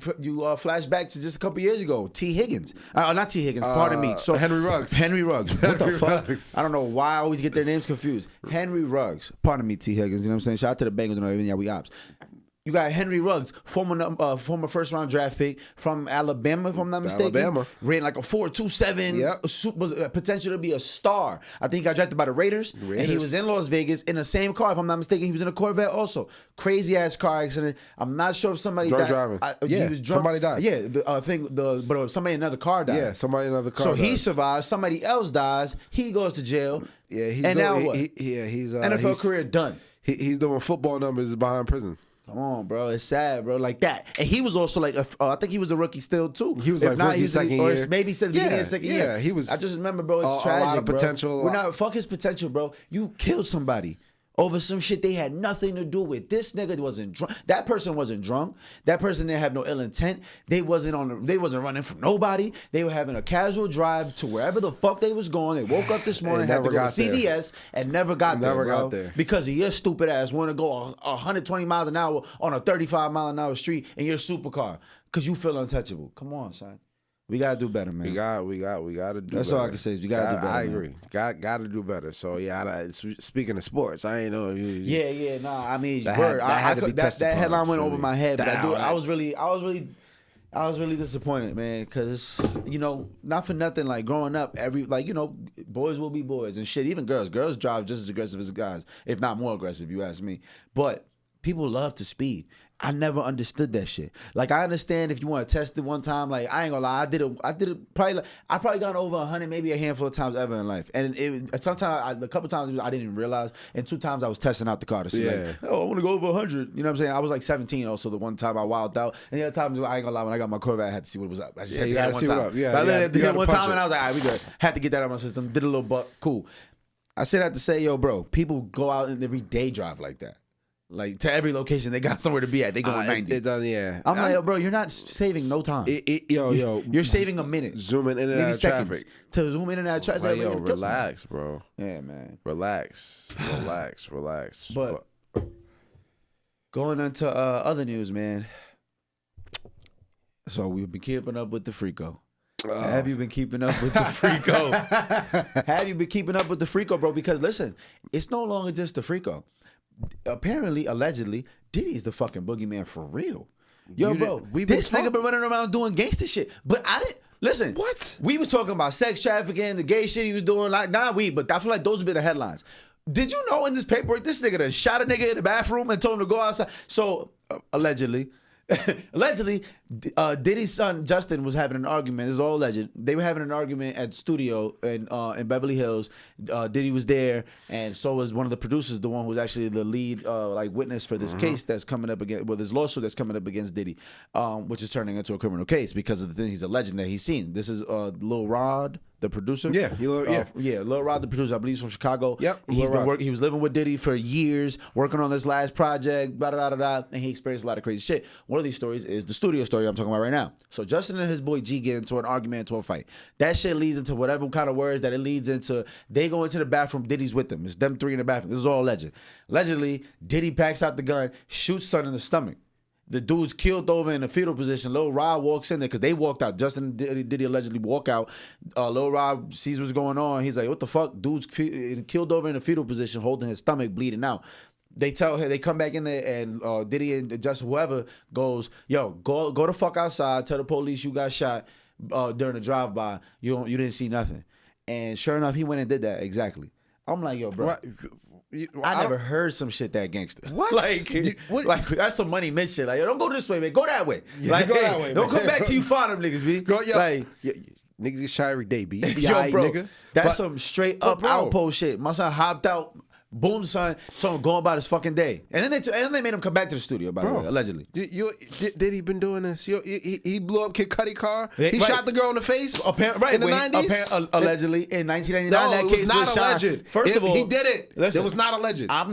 [SPEAKER 2] flash back to just a couple years ago. T. Higgins, not T. Higgins. Pardon me. So
[SPEAKER 1] Henry Ruggs.
[SPEAKER 2] What the fuck? I don't know why I always get their names confused. Henry Ruggs. Pardon me, T. Higgins. You know what I'm saying? Shout out to the Bengals and everything. Yeah, we ops. You got Henry Ruggs, former first round draft pick from Alabama, if I'm not mistaken.
[SPEAKER 1] Alabama.
[SPEAKER 2] Ran like a 4.27. Yep. Potential to be a star. I think he got drafted by the Raiders. And he was in Las Vegas in the same car, if I'm not mistaken. He was in a Corvette also. Crazy ass car accident. I'm not sure if somebody died.
[SPEAKER 1] Driving.
[SPEAKER 2] He was drunk.
[SPEAKER 1] Somebody died.
[SPEAKER 2] Yeah, but somebody in another car died.
[SPEAKER 1] Yeah, somebody in another car.
[SPEAKER 2] So he survives. Somebody else dies. He goes to jail.
[SPEAKER 1] Yeah,
[SPEAKER 2] now what?
[SPEAKER 1] He's
[SPEAKER 2] NFL career done.
[SPEAKER 1] He's doing football numbers behind prison.
[SPEAKER 2] Come on, bro. It's sad, bro. Like that. And he was also like, I think he was a rookie still, too.
[SPEAKER 1] He was like rookie second year.
[SPEAKER 2] Or maybe said the beginning of second year.
[SPEAKER 1] Yeah, he was.
[SPEAKER 2] I just remember, bro, it's tragic,
[SPEAKER 1] a lot of potential.
[SPEAKER 2] Bro. Fuck his potential, bro. You killed somebody over some shit they had nothing to do with. This nigga wasn't drunk. That person wasn't drunk. That person didn't have no ill intent. They wasn't running from nobody. They were having a casual drive to wherever the fuck they was going. They woke up this morning, had to go to CVS, and never got there. Because of your stupid ass want to go 120 miles an hour on a 35 mile an hour street in your supercar because you feel untouchable. Come on, son. We gotta do better, man.
[SPEAKER 1] We gotta do
[SPEAKER 2] That's
[SPEAKER 1] better.
[SPEAKER 2] all I can say is we gotta do better.
[SPEAKER 1] I agree. Gotta do better. So yeah, speaking of sports, I ain't know.
[SPEAKER 2] I mean,
[SPEAKER 1] that
[SPEAKER 2] headline went over my head, but I was really disappointed, man, because not for nothing. Like growing up, boys will be boys and shit. Even girls drive just as aggressive as guys, if not more aggressive. You ask me, but people love to speed. I never understood that shit. Like I understand if you want to test it one time. Like I ain't gonna lie, I did it probably. I probably gone over 100, maybe a handful of times ever in life. And sometimes a couple times I didn't even realize. And 2 times I was testing out the car to see. Like, I want to go over 100. You know what I'm saying? I was like 17 also the one time I wilded out. And the other times I ain't gonna lie, when I got my Corvette, I had to see what was up. I just had to get it one time. I literally did it one time and I was like, all right, we good. Had to get that out of my system. Did a little buck. Cool. I said that to say, yo, bro, people go out and every day drive like that. Like to every location, they got somewhere to be at. They going 90.
[SPEAKER 1] It does, yeah.
[SPEAKER 2] I'm like, yo, bro, you're not saving no time. You're saving a minute.
[SPEAKER 1] Zooming in and out of traffic.
[SPEAKER 2] To zoom in and out of traffic.
[SPEAKER 1] Like, yo, relax, bro.
[SPEAKER 2] Yeah, man.
[SPEAKER 1] Relax.
[SPEAKER 2] But going into other news, man. So we've been keeping up with the Freako. Have you been keeping up with the Freako? Have you been keeping up with the Freako, bro? Because listen, it's no longer just the Freako. Apparently, allegedly, Diddy's the fucking boogeyman for real. Yo, bro, this nigga been running around doing gangster shit. But I didn't listen.
[SPEAKER 1] What?
[SPEAKER 2] We was talking about sex trafficking, the gay shit he was doing. Like, but I feel like those would be the headlines. Did you know in this paperwork, this nigga done shot a nigga in the bathroom and told him to go outside? So allegedly. Diddy's son Justin was having an argument. This is all alleged. They were having an argument at studio in Beverly Hills. Diddy was there, and so was one of the producers, the one who was actually the lead witness for this case that's coming up against, this lawsuit that's coming up against Diddy, which is turning into a criminal case because of the thing he's alleging that he's seen. This is Lil Rod, the producer. Lil Rod, the producer. I believe he's from Chicago.
[SPEAKER 1] Yep.
[SPEAKER 2] He was living with Diddy for years, working on this last project, and he experienced a lot of crazy shit. One of these stories is the studio story I'm talking about right now. So Justin and his boy G get into an argument, into a fight. That shit leads into whatever kind of words that it leads into. They go into the bathroom. Diddy's with them. It's them 3 in the bathroom. This is all alleged. Allegedly, Diddy packs out the gun, shoots son in the stomach. The dude's killed over in a fetal position. Lil Rod walks in there because they walked out. Justin Diddy allegedly walk out. Lil Rod sees what's going on. He's like, what the fuck? Dude's killed over in a fetal position, holding his stomach, bleeding out. They tell her, they come back in there, and Diddy and Justin, whoever, goes, yo, go the fuck outside. Tell the police you got shot during the drive-by. You didn't see nothing. And sure enough, he went and did that exactly. I'm like, yo, bro. I never heard some shit that gangster.
[SPEAKER 1] What?
[SPEAKER 2] Like that's some money Mitch shit. Like, yo, don't go this way, man. Go that way. Like,
[SPEAKER 1] go that way,
[SPEAKER 2] don't
[SPEAKER 1] man.
[SPEAKER 2] come back till you find them niggas, B. Like,
[SPEAKER 1] niggas get shot every day, B.
[SPEAKER 2] Yo, bro,
[SPEAKER 1] nigga.
[SPEAKER 2] that's some straight up outpost shit. My son hopped out. Boom, son, told him going about his fucking day. And then they made him come back to the studio, by the way, allegedly.
[SPEAKER 1] Did he been doing this? He blew up Kid Cudi car? He shot the girl in the face in the 90s?
[SPEAKER 2] Allegedly, in 1999,
[SPEAKER 1] no,
[SPEAKER 2] that case was
[SPEAKER 1] alleged.
[SPEAKER 2] shot. First of all,
[SPEAKER 1] he did it.
[SPEAKER 2] Listen,
[SPEAKER 1] it was not alleged.
[SPEAKER 2] I'm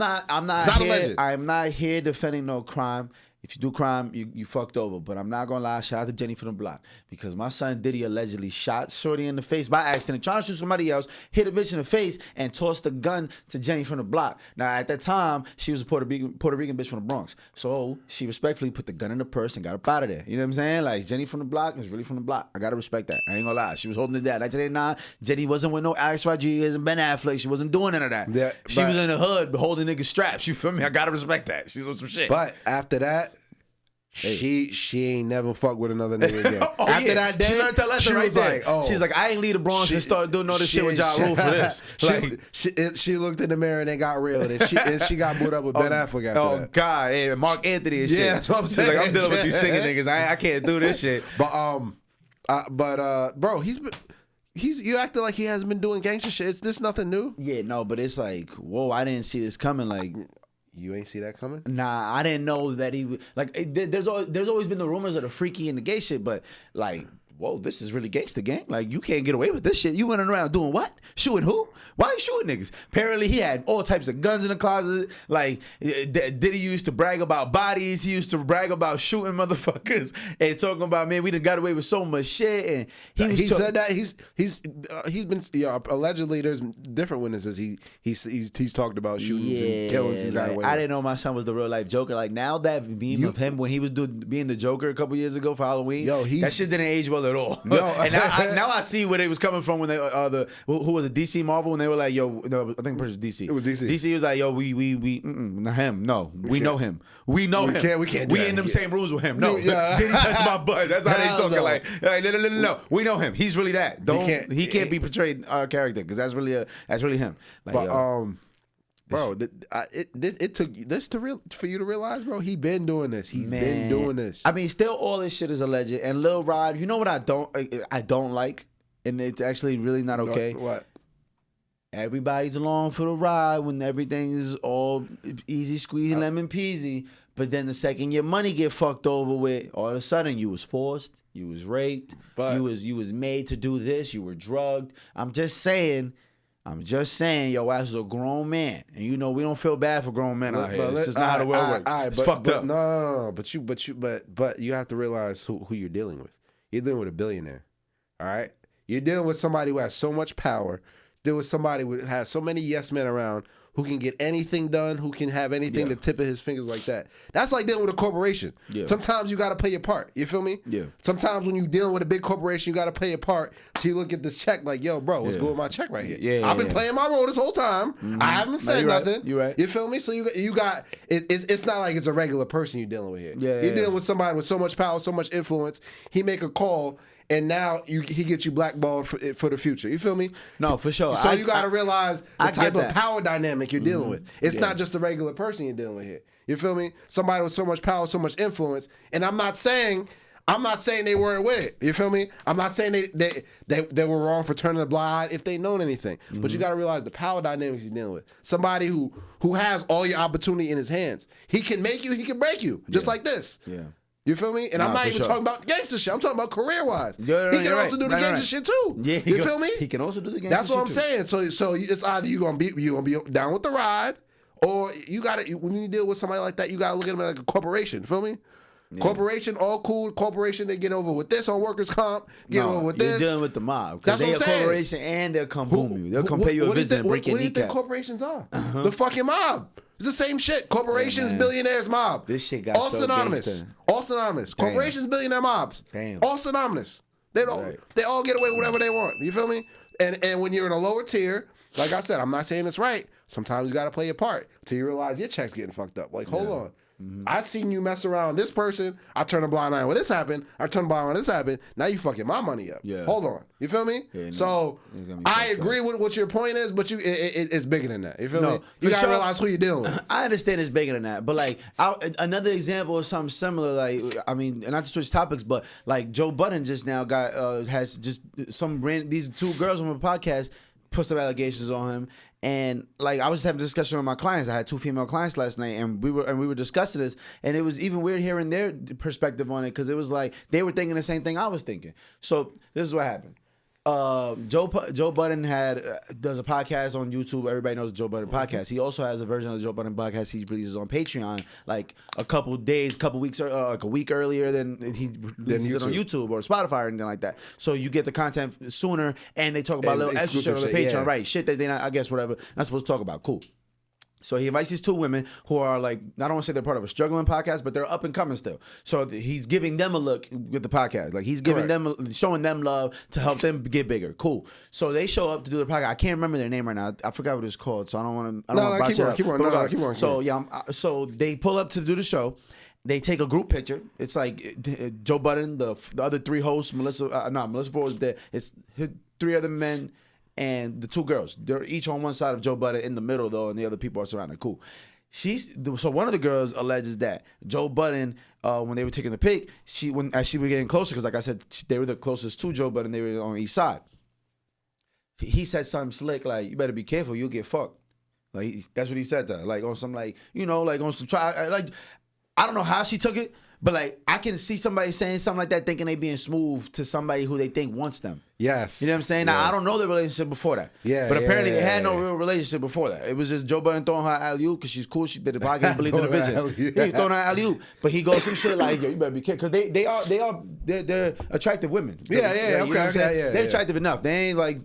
[SPEAKER 2] not here defending no crime. If you do crime, you fucked over. But I'm not gonna lie, shout out to Jenny from the block. Because my son Diddy allegedly shot Shorty in the face by accident, trying to shoot somebody else, hit a bitch in the face, and tossed the gun to Jenny from the block. Now, at that time, she was a Puerto Rican bitch from the Bronx. So she respectfully put the gun in the purse and got up out of there. You know what I'm saying? Like, Jenny from the block is really from the block. I gotta respect that. I ain't gonna lie. She was holding it down. 1989, Jenny wasn't with no Alex Rodriguez and Ben Affleck. She wasn't doing none of that. Yeah, she was in the hood holding niggas straps. You feel me? I gotta respect that. She was on some shit.
[SPEAKER 1] But after that, she ain't never fucked with another nigga again. After that day,
[SPEAKER 2] she learned that lesson right there. She's like, I ain't leave the Bronx and start doing all this shit with Ja Rule for this.
[SPEAKER 1] She looked in the mirror and it got real, and she got booed up with Ben Affleck after that.
[SPEAKER 2] Oh God, hey, Mark Anthony and shit.
[SPEAKER 1] Yeah, that's what I'm saying.
[SPEAKER 2] She's like, I'm dealing with these singing niggas. I can't do this shit.
[SPEAKER 1] But bro, you acting like he hasn't been doing gangster shit. It's this nothing new.
[SPEAKER 2] Yeah, no, but it's like, whoa, I didn't see this coming. Like,
[SPEAKER 1] you ain't see that coming?
[SPEAKER 2] Nah, I didn't know that he like. There's always been the rumors of the freaky and the gay shit, but like, whoa, this is really gangster gang. Like, you can't get away with this shit. You running around doing what? Shooting who? Why are you shooting niggas? Apparently, he had all types of guns in the closet. Like, Diddy used to brag about bodies. He used to brag about shooting motherfuckers and talking about, man, we done got away with so much shit. And
[SPEAKER 1] he said that he's been allegedly. There's different witnesses. He's talked about shootings and killings. He's got away with.
[SPEAKER 2] I didn't know my son was the real life Joker. Like, now that meme of him when he was being the Joker a couple years ago for Halloween, that shit didn't age well at all. No, and now I see where it was coming from when they who was it, DC Marvel, when they were like, yo, no, I think it was DC.
[SPEAKER 1] It was DC.
[SPEAKER 2] DC was like, yo, we not him. No, we know him. We know him.
[SPEAKER 1] We can't.
[SPEAKER 2] We in them same rules with him. No, didn't touch my butt. That's how they talking. Like no. We know him. He's really that. He can't be portrayed our character because that's really him. Like,
[SPEAKER 1] but bro, it took this for you to realize, bro. He been doing this. He's been doing this.
[SPEAKER 2] I mean, still all this shit is alleged. And Lil Rod, you know what I don't like, and it's actually really not okay.
[SPEAKER 1] What?
[SPEAKER 2] Everybody's along for the ride when everything is all easy squeezy, lemon peasy. But then the second your money get fucked over with, all of a sudden you was forced, you was raped, you was made to do this, you were drugged. I'm just saying, your ass is a grown man, and you know we don't feel bad for grown men out here. It's just not how the world works. It's fucked up.
[SPEAKER 1] No. But you have to realize who you're dealing with. You're dealing with a billionaire. All right. You're dealing with somebody who has so much power. There was somebody who has so many yes men around who can get anything done, who can have anything the tip of his fingers like that. That's like dealing with a corporation. Yeah. Sometimes you got to play your part. You feel me?
[SPEAKER 2] Yeah.
[SPEAKER 1] Sometimes when you're dealing with a big corporation, you got to play your part till you look at this check like, yo, bro, what's good with my check right here?
[SPEAKER 2] Yeah,
[SPEAKER 1] I've been playing my role this whole time. Mm-hmm. I haven't said nothing.
[SPEAKER 2] You're right.
[SPEAKER 1] You feel me? So you got it's not like it's a regular person you're dealing with here. You're dealing with somebody with so much power, so much influence. He make a call. And now he gets you blackballed for the future. You feel me?
[SPEAKER 2] No, for sure.
[SPEAKER 1] So you got to realize the type of power dynamic you're dealing with. It's not just a regular person you're dealing with here. You feel me? Somebody with so much power, so much influence. And I'm not saying they weren't with it. You feel me? I'm not saying they were wrong for turning a blind eye if they known anything. Mm-hmm. But you got to realize the power dynamics you're dealing with. Somebody who has all your opportunity in his hands. He can make you, he can break you, just like this.
[SPEAKER 2] Yeah.
[SPEAKER 1] You feel me? And I'm not even talking about gangster shit. I'm talking about career-wise. He can also do the gangster shit too. Yeah, you feel me?
[SPEAKER 2] He can also do the gangster shit.
[SPEAKER 1] That's what I'm saying. So it's either you gonna be down with the ride, or you gotta, when you deal with somebody like that, you gotta look at them like a corporation. Feel me? Yeah. Corporation, all cool. Corporation, they get over with this on workers' comp. Over with this.
[SPEAKER 2] You're dealing with the mob. That's what I'm saying. They're a corporation, and they'll come boom you. They'll come pay you a visit and break your kneecap.
[SPEAKER 1] What do you think corporations are? The fucking mob. It's the same shit. Corporations, billionaires, mob.
[SPEAKER 2] This shit got
[SPEAKER 1] all
[SPEAKER 2] so
[SPEAKER 1] synonymous. All synonymous.
[SPEAKER 2] Damn.
[SPEAKER 1] Corporations, billionaire, mobs.
[SPEAKER 2] Damn.
[SPEAKER 1] All synonymous. They all get away with whatever they want. You feel me? And when you're in a lower tier, like I said, I'm not saying it's right. Sometimes you got to play your part till you realize your check's getting fucked up. Like, hold on. I seen you mess around this person. I turn a blind eye when this happened. I turn a blind eye when this happened. Now you fucking my money up. Yeah. Hold on. You feel me? Yeah, so I agree with what your point is, but it's bigger than that. You feel me? You gotta realize who you're dealing with.
[SPEAKER 2] I understand it's bigger than that, but like another example of something similar. Like I mean, not to switch topics, but like Joe Budden just now has just these two girls on my podcast put some allegations on him. And like I was having a discussion with my clients. I had 2 female clients last night, and we were discussing this, and it was even weird hearing their perspective on it because it was like they were thinking the same thing I was thinking. So this is what happened. Joe Budden does a podcast on YouTube. Everybody knows the Joe Budden podcast. He also has a version of the Joe Budden podcast he releases on Patreon, like a week earlier than he releases it on YouTube or Spotify or anything like that. So you get the content sooner, and they talk about little extra shit on the Patreon, right? Shit that they not, I guess, whatever, not supposed to talk about. Cool. So he invites these 2 women who are like, I don't want to say they're part of a struggling podcast, but they're up and coming still. So he's giving them a look with the podcast. Like he's giving showing them love to help them get bigger. Cool. So they show up to do the podcast. I can't remember their name right now. I forgot what it's called. So I don't want to. Keep on. So so they pull up to do the show. They take a group picture. It's like Joe Budden, the other 3 hosts, Melissa Ford was there. It's 3 other men and the 2 girls. They're each on one side of Joe Budden in the middle though, and the other people are surrounded. Cool. So one of the girls alleges that Joe Budden, when they were taking the pic, as she was getting closer, because like I said, they were the closest to Joe Budden, they were on each side. He said something slick like, "You better be careful, you'll get fucked." Like that's what he said to her. Like on some like on some try like I don't know how she took it. But like I can see somebody saying something like that thinking they being smooth to somebody who they think wants them.
[SPEAKER 1] Yes.
[SPEAKER 2] You know what I'm saying? Now I don't know the relationship before that.
[SPEAKER 1] Yeah.
[SPEAKER 2] But apparently they had no real relationship before that. It was just Joe Budden throwing her alley-oop because she's cool. She did the podcast, believed in the vision. He was throwing her alley-oop. But he goes some shit like, yo, you better be careful. Because they're attractive women.
[SPEAKER 1] Yeah.
[SPEAKER 2] They're attractive enough. They ain't like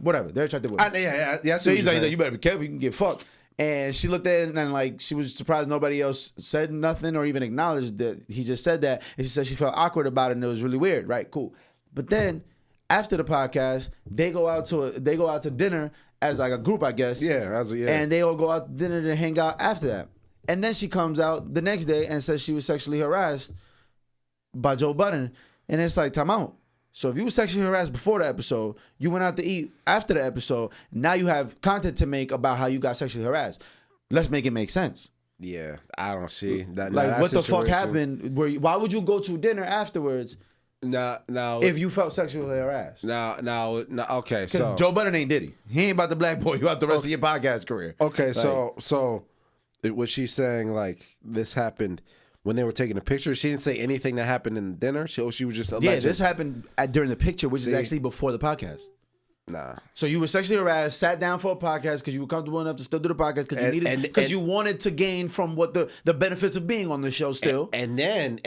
[SPEAKER 2] whatever. They're attractive women.
[SPEAKER 1] Yeah.
[SPEAKER 2] So he's like, you better be careful. You can get fucked. And she looked at it and like she was surprised nobody else said nothing or even acknowledged that he just said that. And she said she felt awkward about it and it was really weird. Right, cool. But then after the podcast, they go out to dinner as like a group, I guess.
[SPEAKER 1] Yeah.
[SPEAKER 2] And they all go out to dinner to hang out after that. And then she comes out the next day and says she was sexually harassed by Joe Budden. And it's like, time out. So if you were sexually harassed before the episode, you went out to eat after the episode, now you have content to make about how you got sexually harassed. Let's make it make sense.
[SPEAKER 1] Yeah, I don't see that.
[SPEAKER 2] Like, what the fuck happened? Why would you go to dinner afterwards?
[SPEAKER 1] Now,
[SPEAKER 2] if you felt sexually harassed.
[SPEAKER 1] Now, okay. So
[SPEAKER 2] Joe Budden ain't Diddy. He ain't about to blackball you out the rest of your podcast career.
[SPEAKER 1] Okay, like, so was she saying like this happened when they were taking a picture? She didn't say anything that happened in the dinner. She was just alleged.
[SPEAKER 2] Yeah, this happened during the picture, which is actually before the podcast.
[SPEAKER 1] Nah.
[SPEAKER 2] So you were sexually harassed, sat down for a podcast because you were comfortable enough to still do the podcast because you wanted to gain from what the benefits of being on the show still.
[SPEAKER 1] And then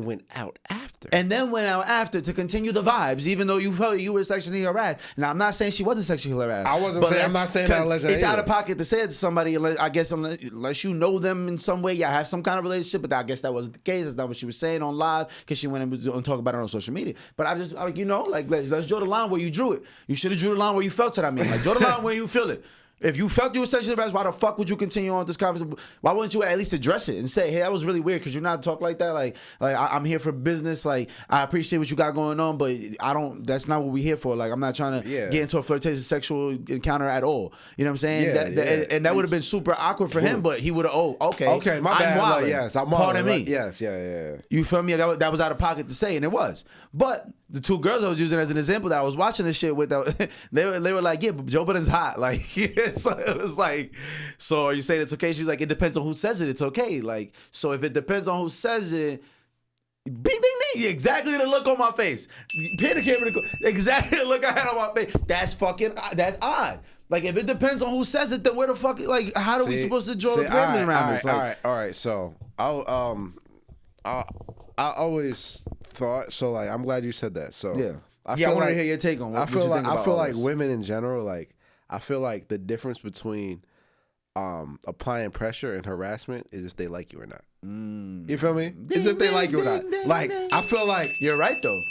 [SPEAKER 1] went out after.
[SPEAKER 2] And then went out after to continue the vibes, even though you felt you were sexually harassed. Now I'm not saying she wasn't sexually harassed.
[SPEAKER 1] I'm not saying that allegedly.
[SPEAKER 2] It's out of pocket to say it to somebody, I guess, unless you know them in some way, have some kind of relationship. But I guess that wasn't the case. That's not what she was saying on live because she went and talked about it on social media. But let's draw the line where you drew it. You should have drew the line where you felt it. I mean, like draw the line where you feel it. If you felt you were sexually harassed, why the fuck would you continue on this conversation? Why wouldn't you at least address it and say, hey, that was really weird because you're not talk like that. Like I'm here for business. Like I appreciate what you got going on, but that's not what we're here for. Like I'm not trying to get into a flirtatious sexual encounter at all. You know what I'm saying? And that would have been super awkward for him, but he would have, okay, my bad. I'm wilding.
[SPEAKER 1] Yes, I'm
[SPEAKER 2] wilding. Pardon me.
[SPEAKER 1] Yes, yeah.
[SPEAKER 2] You feel me? That was out of pocket to say, and it was. But the 2 girls I was using as an example that I was watching this shit with, they were like, yeah, but Joe Budden's hot. Like, so it was like, so are you saying it's okay? She's like, it depends on who says it. It's okay. Like, so if it depends on who says it, bing, ding, ding. Exactly the look on my face. Pin the camera. Exactly the look I had on my face. That's odd. Like, if it depends on who says it, then where the fuck, like, how are we supposed to draw the parameter around this?
[SPEAKER 1] All right. So, I always thought, so like, I'm glad you said that. So,
[SPEAKER 2] yeah. I want to hear your take on what you think about
[SPEAKER 1] I feel like women in general, like, I feel like the difference between applying pressure and harassment is if they like you or not. You feel me? It's if they like you or not. Like, I feel like
[SPEAKER 2] you're right though.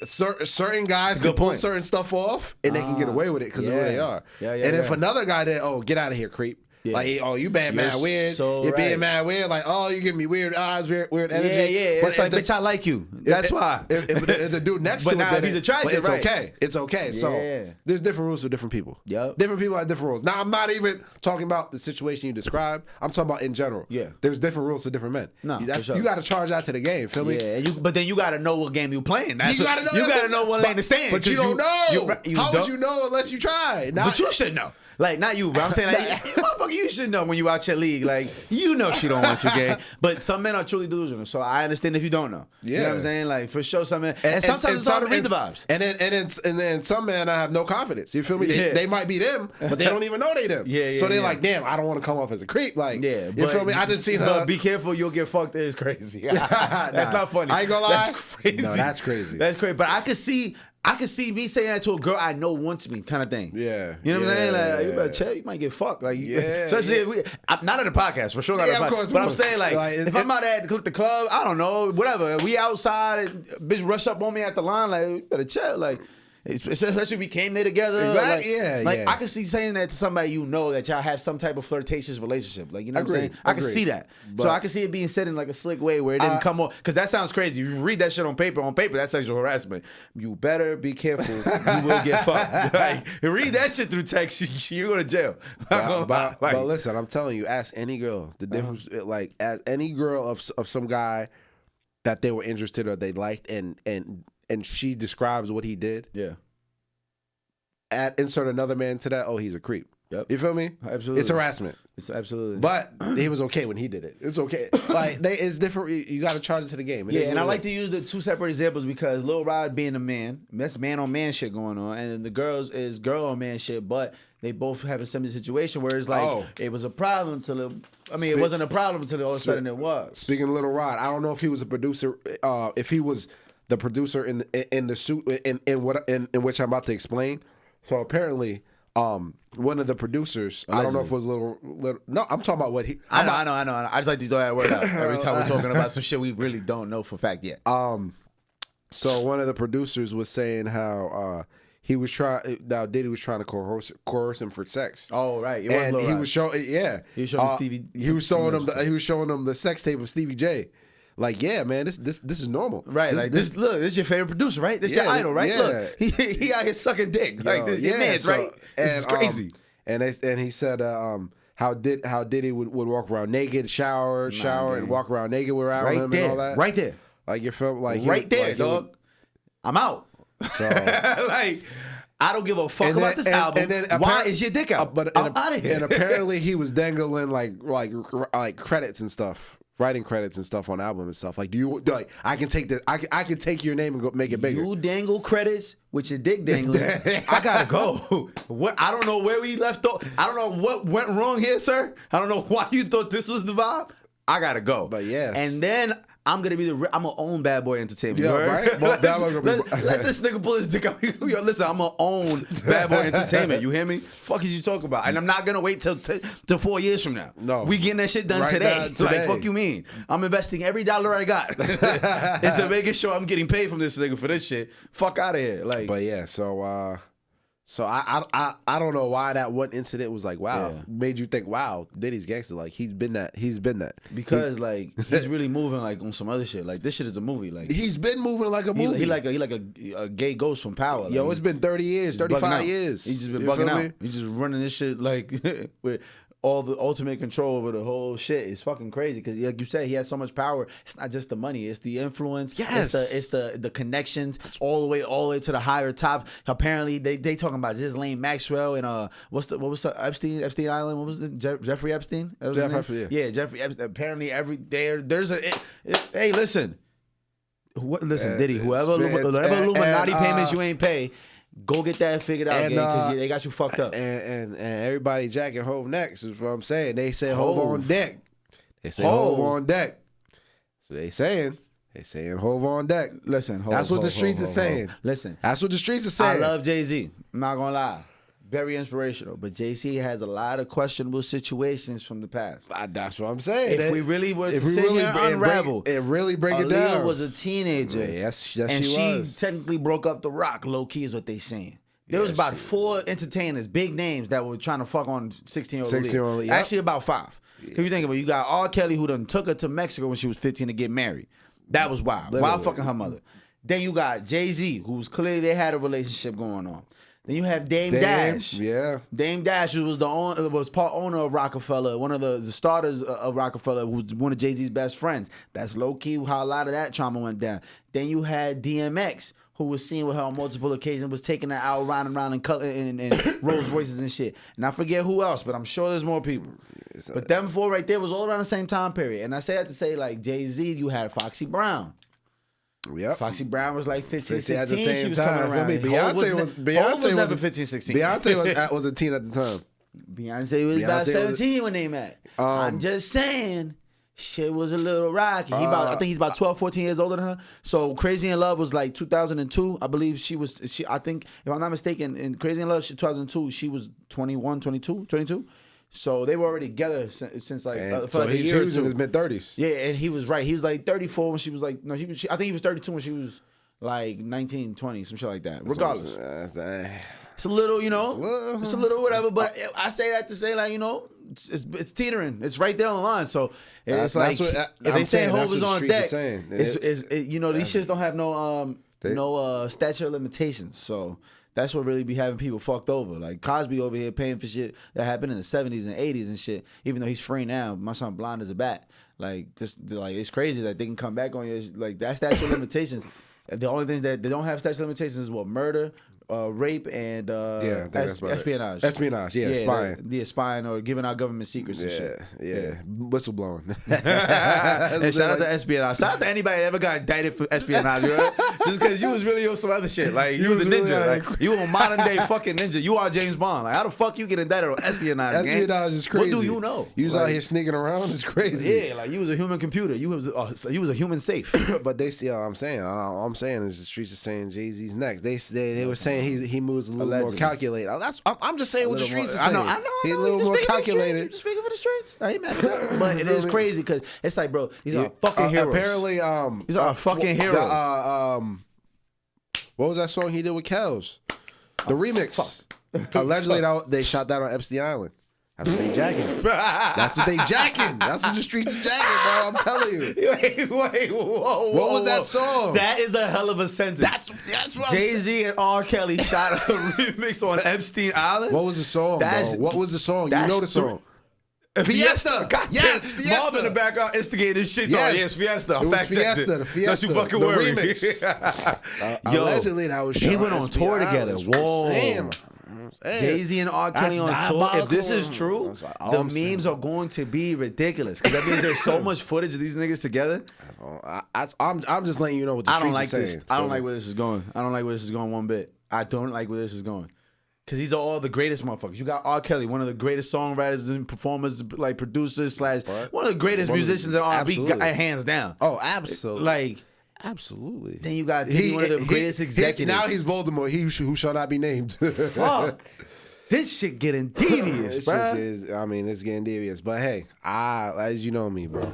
[SPEAKER 1] Certain guys can pull certain stuff off and they can get away with it because of who they are. And if another guy that, get out of here, creep. Yeah. Like, oh, you mad weird. You're being mad weird. Like, oh, you give me weird eyes, weird energy.
[SPEAKER 2] Yeah. But it's like, bitch, I like you. That's why.
[SPEAKER 1] If the dude next to him,
[SPEAKER 2] if he's attractive,
[SPEAKER 1] it's okay. It's okay. Yeah. So there's different rules for different people.
[SPEAKER 2] Yep.
[SPEAKER 1] Different people have different rules. Now, I'm not even talking about the situation you described. I'm talking about in general.
[SPEAKER 2] Yeah.
[SPEAKER 1] There's different rules for different men.
[SPEAKER 2] No,
[SPEAKER 1] for sure. You got to charge out to the game. Feel me?
[SPEAKER 2] Yeah. But then you got to know what game you playing.
[SPEAKER 1] You got to know
[SPEAKER 2] what lane to stand.
[SPEAKER 1] But you don't know. How would you know unless you try?
[SPEAKER 2] But you should know. Like, not you, but I'm saying, like, motherfucker, you should know when you out your league. Like, you know she don't want you gay. But some men are truly delusional, so I understand if you don't know. Yeah. You know what I'm saying? Like, for sure, some men. And sometimes it's hard to read the vibes.
[SPEAKER 1] And then some men I have no confidence. You feel me? They might be them, but they don't even know they them.
[SPEAKER 2] Yeah.
[SPEAKER 1] So they're like, damn, I don't want to come off as a creep. Like, you feel me? I just seen her.
[SPEAKER 2] But be careful, you'll get fucked. It's crazy. That's not funny.
[SPEAKER 1] I ain't gonna lie.
[SPEAKER 2] That's crazy.
[SPEAKER 1] No, that's crazy.
[SPEAKER 2] That's crazy. But I could see me saying that to a girl I know wants me, kind of thing.
[SPEAKER 1] Yeah.
[SPEAKER 2] You know what I'm saying? Like, you better check, you might get fucked. Like, especially I'm not in the podcast, for sure. Not in the podcast. Of course. But I'm saying, like if I'm out at the club, I don't know, whatever. We outside, and bitch rush up on me at the line, like, you better check. Like, especially we came there together.
[SPEAKER 1] Exactly.
[SPEAKER 2] Like, I can see saying that to somebody you know that y'all have some type of flirtatious relationship. Like, you know what I'm saying? I can see that. So I can see it being said in like a slick way where it didn't come on. Because that sounds crazy. You read that shit on paper, that's sexual harassment. You better be careful. You will get fucked. Like, read that shit through text, you go to jail.
[SPEAKER 1] But listen, I'm telling you, ask any girl the difference. Like, ask any girl of some guy that they were interested or they liked, and she describes what he did.
[SPEAKER 2] Yeah.
[SPEAKER 1] Insert another man to that. Oh, he's a creep.
[SPEAKER 2] Yep.
[SPEAKER 1] You feel me?
[SPEAKER 2] Absolutely.
[SPEAKER 1] It's harassment.
[SPEAKER 2] It's absolutely.
[SPEAKER 1] But he was okay when he did it. It's okay. Like, it's different. You got to charge it to the game.
[SPEAKER 2] And I like to use the two separate examples because Lil Rod being a man, that's man on man shit going on, and the girls is girl on man shit. But they both have a similar situation where it's like it was a problem till it wasn't a problem until all of a sudden it was.
[SPEAKER 1] Speaking of Lil Rod, I don't know if he was a producer. If he was the producer in the suit in which I'm about to explain. So apparently, one of the producers, allegedly. I don't know if it was little. No, I'm talking about what he.
[SPEAKER 2] I know. I just like to throw that word out every time we're talking about some shit we really don't know for fact yet.
[SPEAKER 1] So one of the producers was saying how he was Diddy was trying to coerce him for sex.
[SPEAKER 2] Oh right,
[SPEAKER 1] he was showing He was showing
[SPEAKER 2] Stevie.
[SPEAKER 1] He was showing him the sex tape of Stevie J. Like, yeah, man, this is normal.
[SPEAKER 2] Right, this is your favorite producer, right? This your idol, right? Yeah. Look, he out here sucking dick. Like, this your man's, right? This is crazy.
[SPEAKER 1] And he said how Diddy would walk around naked, shower, and walk around naked around him and all that.
[SPEAKER 2] Right there.
[SPEAKER 1] Like, you felt like
[SPEAKER 2] right there, dog. I'm out. So like, I don't give a fuck about this album. Why is your dick out? I'm out of here.
[SPEAKER 1] And apparently he was dangling like credits and stuff. Writing credits and stuff on album and stuff. Like, I can take I can take your name and go make it bigger.
[SPEAKER 2] You dangle credits with your dick dangling. I gotta go. What? I don't know where we left off. I don't know what went wrong here, sir. I don't know why you thought this was the vibe. I gotta go.
[SPEAKER 1] But yes.
[SPEAKER 2] And then I'm gonna own Bad Boy Entertainment.
[SPEAKER 1] Yeah, right. Well,
[SPEAKER 2] let this nigga pull his dick out. Yo, listen, I'm gonna own Bad Boy Entertainment. You hear me? Fuck is you talking about? And I'm not gonna wait till 4 years from now.
[SPEAKER 1] No,
[SPEAKER 2] we getting that shit done today. Like, fuck you mean? I'm investing every dollar I got into making sure I'm getting paid from this nigga for this shit. Fuck out of here. Like,
[SPEAKER 1] but yeah, so I don't know why that one incident was like, wow, made you think, wow, Diddy's gangster. Like, he's been that.
[SPEAKER 2] Because like he's really moving like on some other shit. Like, this shit is a movie. Like,
[SPEAKER 1] he's been moving like a movie.
[SPEAKER 2] He like a gay ghost from Power. Like,
[SPEAKER 1] yo, it's been 30 years, 35 years.
[SPEAKER 2] He's just been bugging out. He's just running this shit like with all the ultimate control over the whole shit. It's fucking crazy because, like you said, he has so much power. It's not just the money; it's the influence.
[SPEAKER 1] Yes,
[SPEAKER 2] it's the connections all the way to the higher top. Apparently, they talking about this Lane Maxwell and what was the Epstein Island? What was it? Jeffrey Epstein? Yeah, Jeffrey Epstein. Apparently, there's a hey, listen, Diddy, whoever Illuminati payments you ain't pay. Go get that figured out, because they got you fucked up.
[SPEAKER 1] And everybody jacking Hove next is what I'm saying. They say Hove on deck. They say Hove on deck. So they saying Hove on deck.
[SPEAKER 2] Listen,
[SPEAKER 1] that's what the streets are saying.
[SPEAKER 2] Listen,
[SPEAKER 1] that's what the streets are saying.
[SPEAKER 2] I love Jay-Z. I'm not gonna lie. Very inspirational. But JC has a lot of questionable situations from the past.
[SPEAKER 1] That's what I'm saying.
[SPEAKER 2] If we really were to sit here and unravel,
[SPEAKER 1] it really break it down.
[SPEAKER 2] Aaliyah was a teenager.
[SPEAKER 1] Yes,
[SPEAKER 2] and
[SPEAKER 1] she was.
[SPEAKER 2] Technically broke up The Rock, low key is what they saying. There was about 4 entertainers, big names, that were trying to fuck on 16-year-old Aaliyah. Yep. Actually, about 5. If you think about it, you got R. Kelly, who done took her to Mexico when she was 15 to get married. That was wild. Literally. Wild fucking her mother. Then you got Jay-Z, who's clearly they had a relationship going on. Then you have Dame Dash.
[SPEAKER 1] Yeah.
[SPEAKER 2] Dame Dash, who was part owner of Rockefeller, one of the starters of Rockefeller, who was one of Jay-Z's best friends. That's low-key how a lot of that trauma went down. Then you had DMX, who was seen with her on multiple occasions, was taking her out, riding around in Rolls Royces and shit. And I forget who else, but I'm sure there's more people. But them 4 right there was all around the same time period. And I say that to say, like, Jay-Z, you had Foxy Brown.
[SPEAKER 1] Yep.
[SPEAKER 2] Foxy Brown was like 15, 16.
[SPEAKER 1] At the same
[SPEAKER 2] she was
[SPEAKER 1] time.
[SPEAKER 2] coming around.
[SPEAKER 1] Beyonce was
[SPEAKER 2] never 15, 16.
[SPEAKER 1] Beyonce was a teen at the time.
[SPEAKER 2] Beyonce was about 17 when they met. I'm just saying, shit was a little rocky. I think he's about 12, 14 years older than her. So Crazy in Love was like 2002. I believe I think, if I'm not mistaken, in Crazy in Love, 2002, she was 21, 22. So they were already together since like for like a year or two.
[SPEAKER 1] He was in his mid-30s.
[SPEAKER 2] Yeah, and he was right. He was like 34 when she was like, no, I think he was 32 when she was like 19, 20, some shit like that. Regardless. It's a little, it's a little whatever. But I say that to say, like, it's teetering. It's right there on the line. So it's like, if they say Hov is on deck, these shits don't have no statute of limitations. So that's what really be having people fucked over. Like Cosby over here paying for shit that happened in the 70s and 80s and shit. Even though he's free now, my son blind as a bat. Like this, like it's crazy that they can come back on you. Like that statute of limitations. The only thing that they don't have statute of limitations is what? Murder, rape, and espionage.
[SPEAKER 1] Spying.
[SPEAKER 2] Spying or giving out government secrets and shit.
[SPEAKER 1] Yeah. Whistleblowing.
[SPEAKER 2] And shout out to espionage. Shout out to anybody that ever got indicted for espionage, right? Just because you was really on some other shit. Like you was a ninja. Really like you a modern day fucking ninja. You are James Bond. Like how the fuck you get indicted on espionage?
[SPEAKER 1] Espionage is crazy.
[SPEAKER 2] What do you know?
[SPEAKER 1] You was out here sneaking around. It's crazy.
[SPEAKER 2] Yeah, like you was a human computer. You was a human safe.
[SPEAKER 1] But they see. All I'm saying is the streets are saying Jay-Z's next. They were saying he moves a little more calculated. I'm just saying what the streets are saying. I know. He's a little more calculated.
[SPEAKER 2] You're speaking for the streets. I ain't mad. But it is crazy because it's like, bro, these are fucking heroes.
[SPEAKER 1] Apparently,
[SPEAKER 2] these are fucking heroes.
[SPEAKER 1] What was that song he did with Kels? The remix. Allegedly, they shot that on Epstein Island. That's what they jacking. That's what they jacking. That's what the streets are jacking, bro. I'm telling you.
[SPEAKER 2] Wait, whoa.
[SPEAKER 1] What was that song?
[SPEAKER 2] That is a hell of a sentence.
[SPEAKER 1] That's what
[SPEAKER 2] Jay-Z and R. Kelly shot a remix on Epstein Island.
[SPEAKER 1] What was the song, bro? What was the song? You know the song.
[SPEAKER 2] Fiesta.
[SPEAKER 1] Yes, Fiesta.
[SPEAKER 2] Marv in the background instigated shit. Yes, Fiesta.
[SPEAKER 1] It was Fiesta. The Fiesta.
[SPEAKER 2] Don't you fucking worry. Remix.
[SPEAKER 1] Allegedly, that was shot.
[SPEAKER 2] They went on tour together. Whoa.
[SPEAKER 1] Damn.
[SPEAKER 2] Jay-Z and R. Kelly on tour. If this is true, the memes are going to be ridiculous. Because that means there's so much footage of these niggas together.
[SPEAKER 1] I'm just letting you know what the streets are saying.
[SPEAKER 2] I don't like where this is going. I don't like where this is going one bit. I don't like where this is going. Because these are all the greatest motherfuckers. You got R. Kelly, one of the greatest songwriters and performers, like producers / one of the greatest musicians in R&B, hands down.
[SPEAKER 1] Oh, absolutely.
[SPEAKER 2] Like,
[SPEAKER 1] absolutely.
[SPEAKER 2] Then you got one of the greatest executives.
[SPEAKER 1] Now he's Voldemort. He who shall not be named.
[SPEAKER 2] Fuck. This shit getting devious, bro.
[SPEAKER 1] It's getting devious. But hey, as you know me, bro,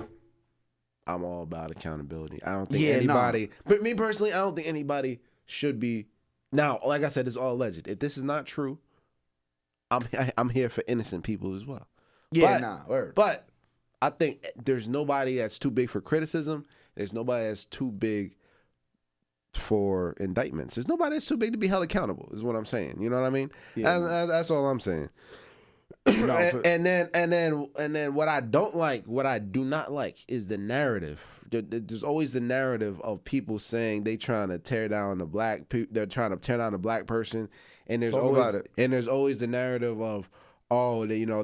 [SPEAKER 1] I'm all about accountability. I don't think anybody, but me personally, I don't think anybody should be. Now, like I said, it's all alleged. If this is not true, I'm here for innocent people as well.
[SPEAKER 2] Yeah,
[SPEAKER 1] but I think there's nobody that's too big for criticism. There's nobody that's too big for indictments. There's nobody that's too big to be held accountable, is what I'm saying. You know what I mean? Yeah. That's all I'm saying. And then what I don't like, what I do not like is the narrative. There's always the narrative of people saying they're trying to tear down the they're trying to tear down the black person, and there's always the narrative of,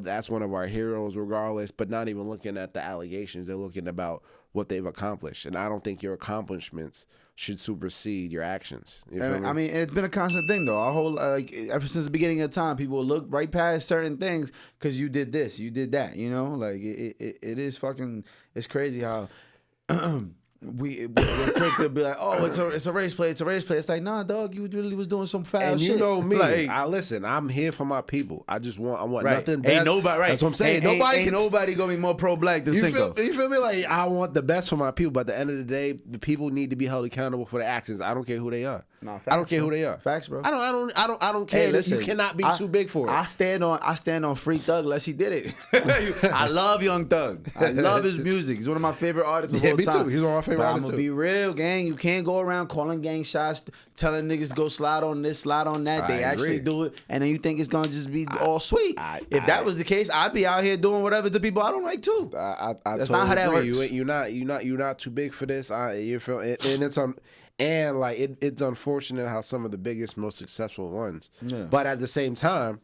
[SPEAKER 1] that's one of our heroes regardless, but not even looking at the allegations. They're looking about what they've accomplished, and I don't think your accomplishments should supersede your actions.
[SPEAKER 2] I mean, it's been a constant thing though. Our whole ever since the beginning of time, people will look right past certain things because you did this, you did that. Like it is fucking. It's crazy how we're quick to be like, oh, it's a race play. It's a race play. It's like, nah, dog, you really was doing some foul
[SPEAKER 1] and
[SPEAKER 2] shit.
[SPEAKER 1] And you know me.
[SPEAKER 2] Like,
[SPEAKER 1] listen, I'm here for my people. I want
[SPEAKER 2] right.
[SPEAKER 1] nothing bad.
[SPEAKER 2] Ain't nobody, right.
[SPEAKER 1] That's what I'm saying.
[SPEAKER 2] Ain't nobody going to be more pro-black than Cinco.
[SPEAKER 1] You feel me? Like, I want the best for my people, but at the end of the day, the people need to be held accountable for their actions. I don't care who they are.
[SPEAKER 2] Nah, facts,
[SPEAKER 1] I don't care who they are.
[SPEAKER 2] Facts, bro.
[SPEAKER 1] I don't care.
[SPEAKER 2] Hey, listen,
[SPEAKER 1] you cannot be too big for it.
[SPEAKER 2] I stand on Free Thug unless he did it. I love Young Thug. I love his music. He's one of my favorite artists of all time.
[SPEAKER 1] Me too. He's one of my favorite artists.
[SPEAKER 2] I'm gonna be real, gang. You can't go around calling gang shots, telling niggas go slide on this, slide on that. They actually do it, and then you think it's gonna just be all sweet. If that was the case, I'd be out here doing whatever the people I don't like too.
[SPEAKER 1] That's
[SPEAKER 2] totally not how that works.
[SPEAKER 1] You're not too big for this. You feel, and it's and like it's unfortunate how some of the biggest, most successful ones. Yeah. But at the same time,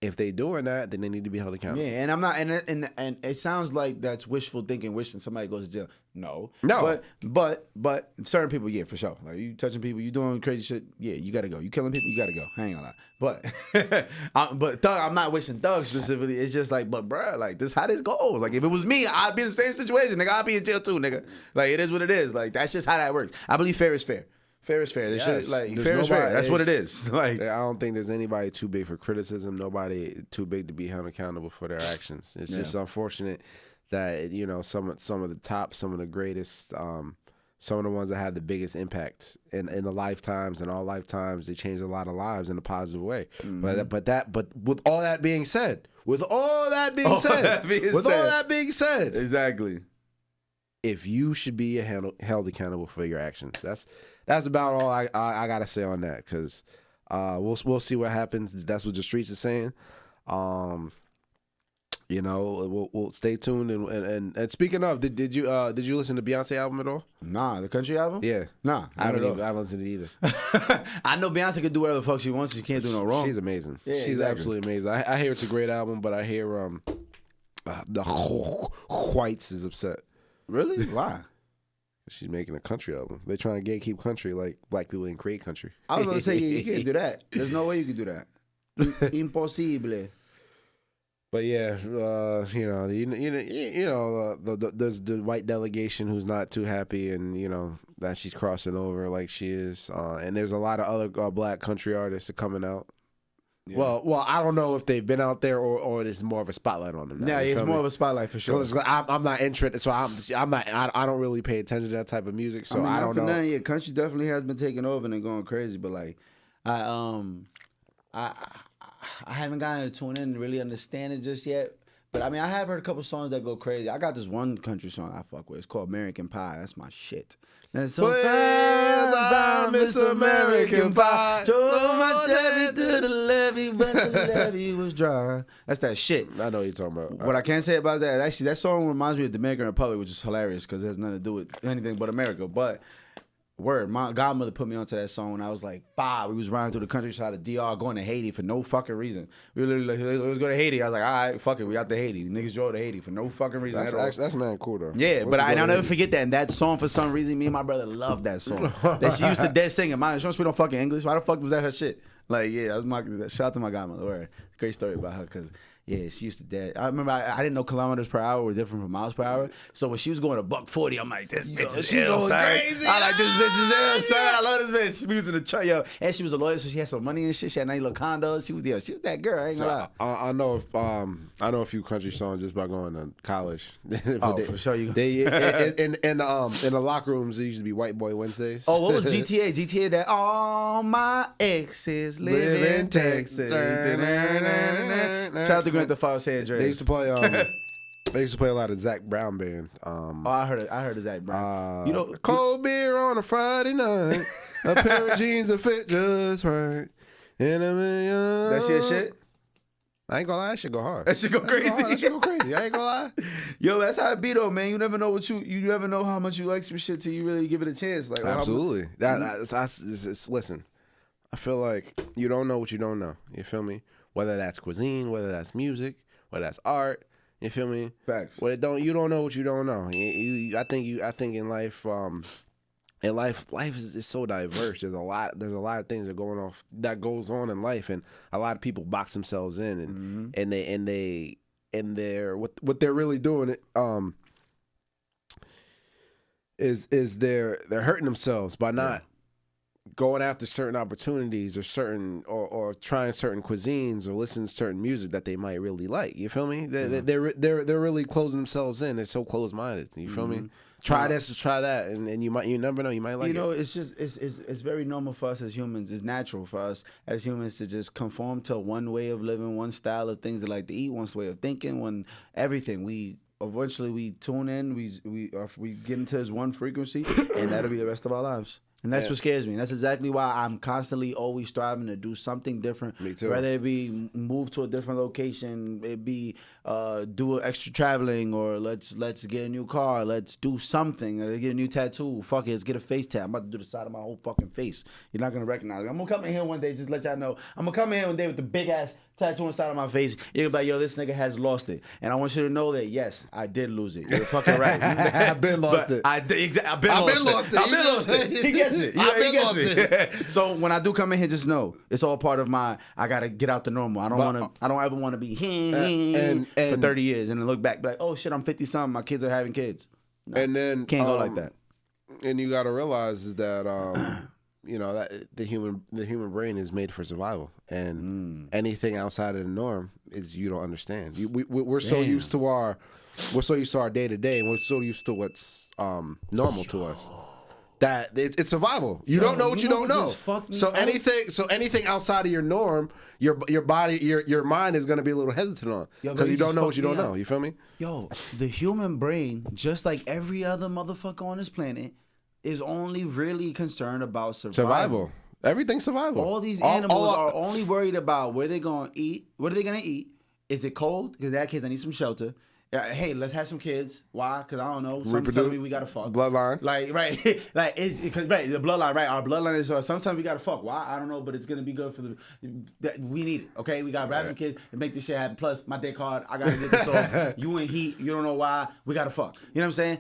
[SPEAKER 1] if they doing that, then they need to be held accountable.
[SPEAKER 2] Yeah, and I'm not, and it sounds like that's wishful thinking, wishing somebody goes to jail. No. But certain people, yeah, for sure. Like, you touching people, you doing crazy shit, yeah, you gotta go. You killing people, you gotta go. I ain't gonna lie. But Thug, I'm not wishing Thug specifically. It's just like, but bruh, like, this how this goes. Like, if it was me, I'd be in the same situation, nigga. I'd be in jail too, nigga. Like, it is what it is. Like, that's just how that works. I believe fair is fair. Fair is fair. Yes. Fair is fair. That's what it is. Like,
[SPEAKER 1] I don't think there's anybody too big for criticism. Nobody too big to be held accountable for their actions. It's just unfortunate that, you know, some of the top, some of the greatest, some of the ones that had the biggest impact in the lifetimes and all lifetimes, they changed a lot of lives in a positive way. Mm-hmm. But with all that being said,
[SPEAKER 2] exactly.
[SPEAKER 1] If you should be held accountable for your actions, that's about all I gotta say on that. Because we'll see what happens. That's what the streets are saying. You know, we'll stay tuned. And speaking of, did you listen to Beyonce album at all?
[SPEAKER 2] Nah, the country album.
[SPEAKER 1] Yeah,
[SPEAKER 2] nah,
[SPEAKER 1] I haven't listened to it either.
[SPEAKER 2] I know Beyonce can do whatever the fuck she wants. She can't do no wrong.
[SPEAKER 1] She's amazing. Yeah, she's absolutely amazing. I hear it's a great album, but I hear the whites is upset.
[SPEAKER 2] Really? Why?
[SPEAKER 1] She's making a country album. They're trying to gatekeep country like black people didn't create country.
[SPEAKER 2] I was going to say, you can't do that. There's no way you can do that. Impossible.
[SPEAKER 1] But yeah, there's the white delegation who's not too happy, and you know that she's crossing over like she is. And there's a lot of other black country artists that are coming out. Yeah. Well, I don't know if they've been out there or there's more of a spotlight on them now.
[SPEAKER 2] Yeah, it's more of a spotlight for sure.
[SPEAKER 1] I'm not interested, so I don't really pay attention to that type of music, so I don't know.
[SPEAKER 2] Now, yeah, country definitely has been taking over and going crazy, but like, I haven't gotten to tune in and really understand it just yet. But I mean, I have heard a couple songs that go crazy. I got this one country song I fuck with. It's called American Pie. That's my shit. That's so I miss American Pie. Drove my Chevy to the levee, but the levee was dry. That's that shit.
[SPEAKER 1] I know what you're talking about.
[SPEAKER 2] What I can say about that, actually, that song reminds me of Dominican Republic, which is hilarious because it has nothing to do with anything but America. But word, my godmother put me onto that song when I was like 5. We was riding through the countryside of DR going to Haiti for no fucking reason. We were literally like, let's go to Haiti. I was like, all right, fuck it. We out to Haiti. Niggas drove to Haiti for no fucking reason.
[SPEAKER 1] That's man cool though.
[SPEAKER 2] Yeah, but I'll never forget that. And that song, for some reason, me and my brother loved that song. That she used to dead singing. My insurance, we don't fucking English. Why the fuck was that her shit? Like, yeah, that was shout out to my godmother. Word. Great story about her because, yeah, she used to dead. I remember I didn't know kilometers per hour were different from miles per hour. So when she was going $140, I'm like, this bitch is ill, son.
[SPEAKER 1] Crazy.
[SPEAKER 2] I like, this bitch is ill, son. I love this bitch. We was in the truck, yo. And she was a lawyer, so she had some money and shit. She had nice little condos. She was that girl. I ain't gonna lie.
[SPEAKER 1] I know a few country songs just by going to college.
[SPEAKER 2] For sure.
[SPEAKER 1] In the locker rooms, there used to be White Boy Wednesdays.
[SPEAKER 2] Oh, what was GTA? GTA that all my exes live in Texas. Shout out to Grand Theft Auto San Andreas.
[SPEAKER 1] They used to play. They used to play a lot of Zac Brown band.
[SPEAKER 2] I heard of Zac Brown.
[SPEAKER 1] Cold beer on a Friday night, a pair of jeans that fit just right.
[SPEAKER 2] That shit.
[SPEAKER 1] I ain't gonna lie, that shit go hard.
[SPEAKER 2] That shit go crazy.
[SPEAKER 1] That shit go crazy. I ain't gonna lie.
[SPEAKER 2] Yo, that's how it be though, man. You never know you never know how much you like some shit till you really give it a chance. Like
[SPEAKER 1] absolutely. Listen, I feel like you don't know what you don't know. You feel me? Whether that's cuisine, whether that's music, whether that's art, you feel me?
[SPEAKER 2] Facts.
[SPEAKER 1] You don't know what you don't know. I think in life, life is so diverse. There's a lot of things that goes on in life, and a lot of people box themselves in, and they're what they're really doing. is they're hurting themselves by not going after certain opportunities or trying certain cuisines or listening to certain music that they might really like. You feel me? They're really closing themselves in. They're so close minded. You feel me? Try this, try that, and you never know. You might like it.
[SPEAKER 2] It's just it's very normal for us as humans. It's natural for us as humans to just conform to one way of living, one style of things they like to eat, one way of thinking, one everything. We tune in, we get into this one frequency, and that'll be the rest of our lives. And that's what scares me. That's exactly why I'm constantly always striving to do something different.
[SPEAKER 1] Me too.
[SPEAKER 2] Whether it be move to a different location, it be do extra traveling, or let's get a new car, let's do something, let's get a new tattoo. Fuck it, let's get a face tat. I'm about to do the side of my whole fucking face. You're not gonna recognize it. I'm gonna come in here one day, just let y'all know. I'm gonna come in here one day with the big ass tattoo inside of my face. You're gonna be like, yo, this nigga has lost it. And I want you to know that, yes, I did lose it. You're fucking right.
[SPEAKER 1] I've been lost it.
[SPEAKER 2] I've been lost it. He gets it. He gets it. So when I do come in here, just know it's all part of my. I gotta get out the normal. I don't ever want to be for 30 years and then look back, be like, oh shit, I'm 50 something. My kids are having kids. No,
[SPEAKER 1] and then
[SPEAKER 2] can't go like that.
[SPEAKER 1] And you gotta realize is that that the human brain is made for survival, and anything outside of the norm is you don't understand. We're so used to our day to day, and we're so used to what's normal to us. That it's survival. You don't know what you don't know. So anything outside of your norm, your body, your mind is gonna be a little hesitant on because you don't know what you don't know. You feel me?
[SPEAKER 2] Yo, the human brain, just like every other motherfucker on this planet, is only really concerned about survival.
[SPEAKER 1] Everything's survival.
[SPEAKER 2] All these animals are only worried about where they're gonna eat. What are they gonna eat? Is it cold? Because that kids, I need some shelter. Hey, let's have some kids. Why? Because I don't know. Sometimes telling me we gotta fuck.
[SPEAKER 1] Bloodline.
[SPEAKER 2] The bloodline. Right, our bloodline is. Sometimes we gotta fuck. Why? I don't know, but it's gonna be good for we need it. Okay, we gotta have some kids and make this shit happen. Plus, my dick hard. I gotta get this off. You in heat. You don't know why. We gotta fuck. You know what I'm saying?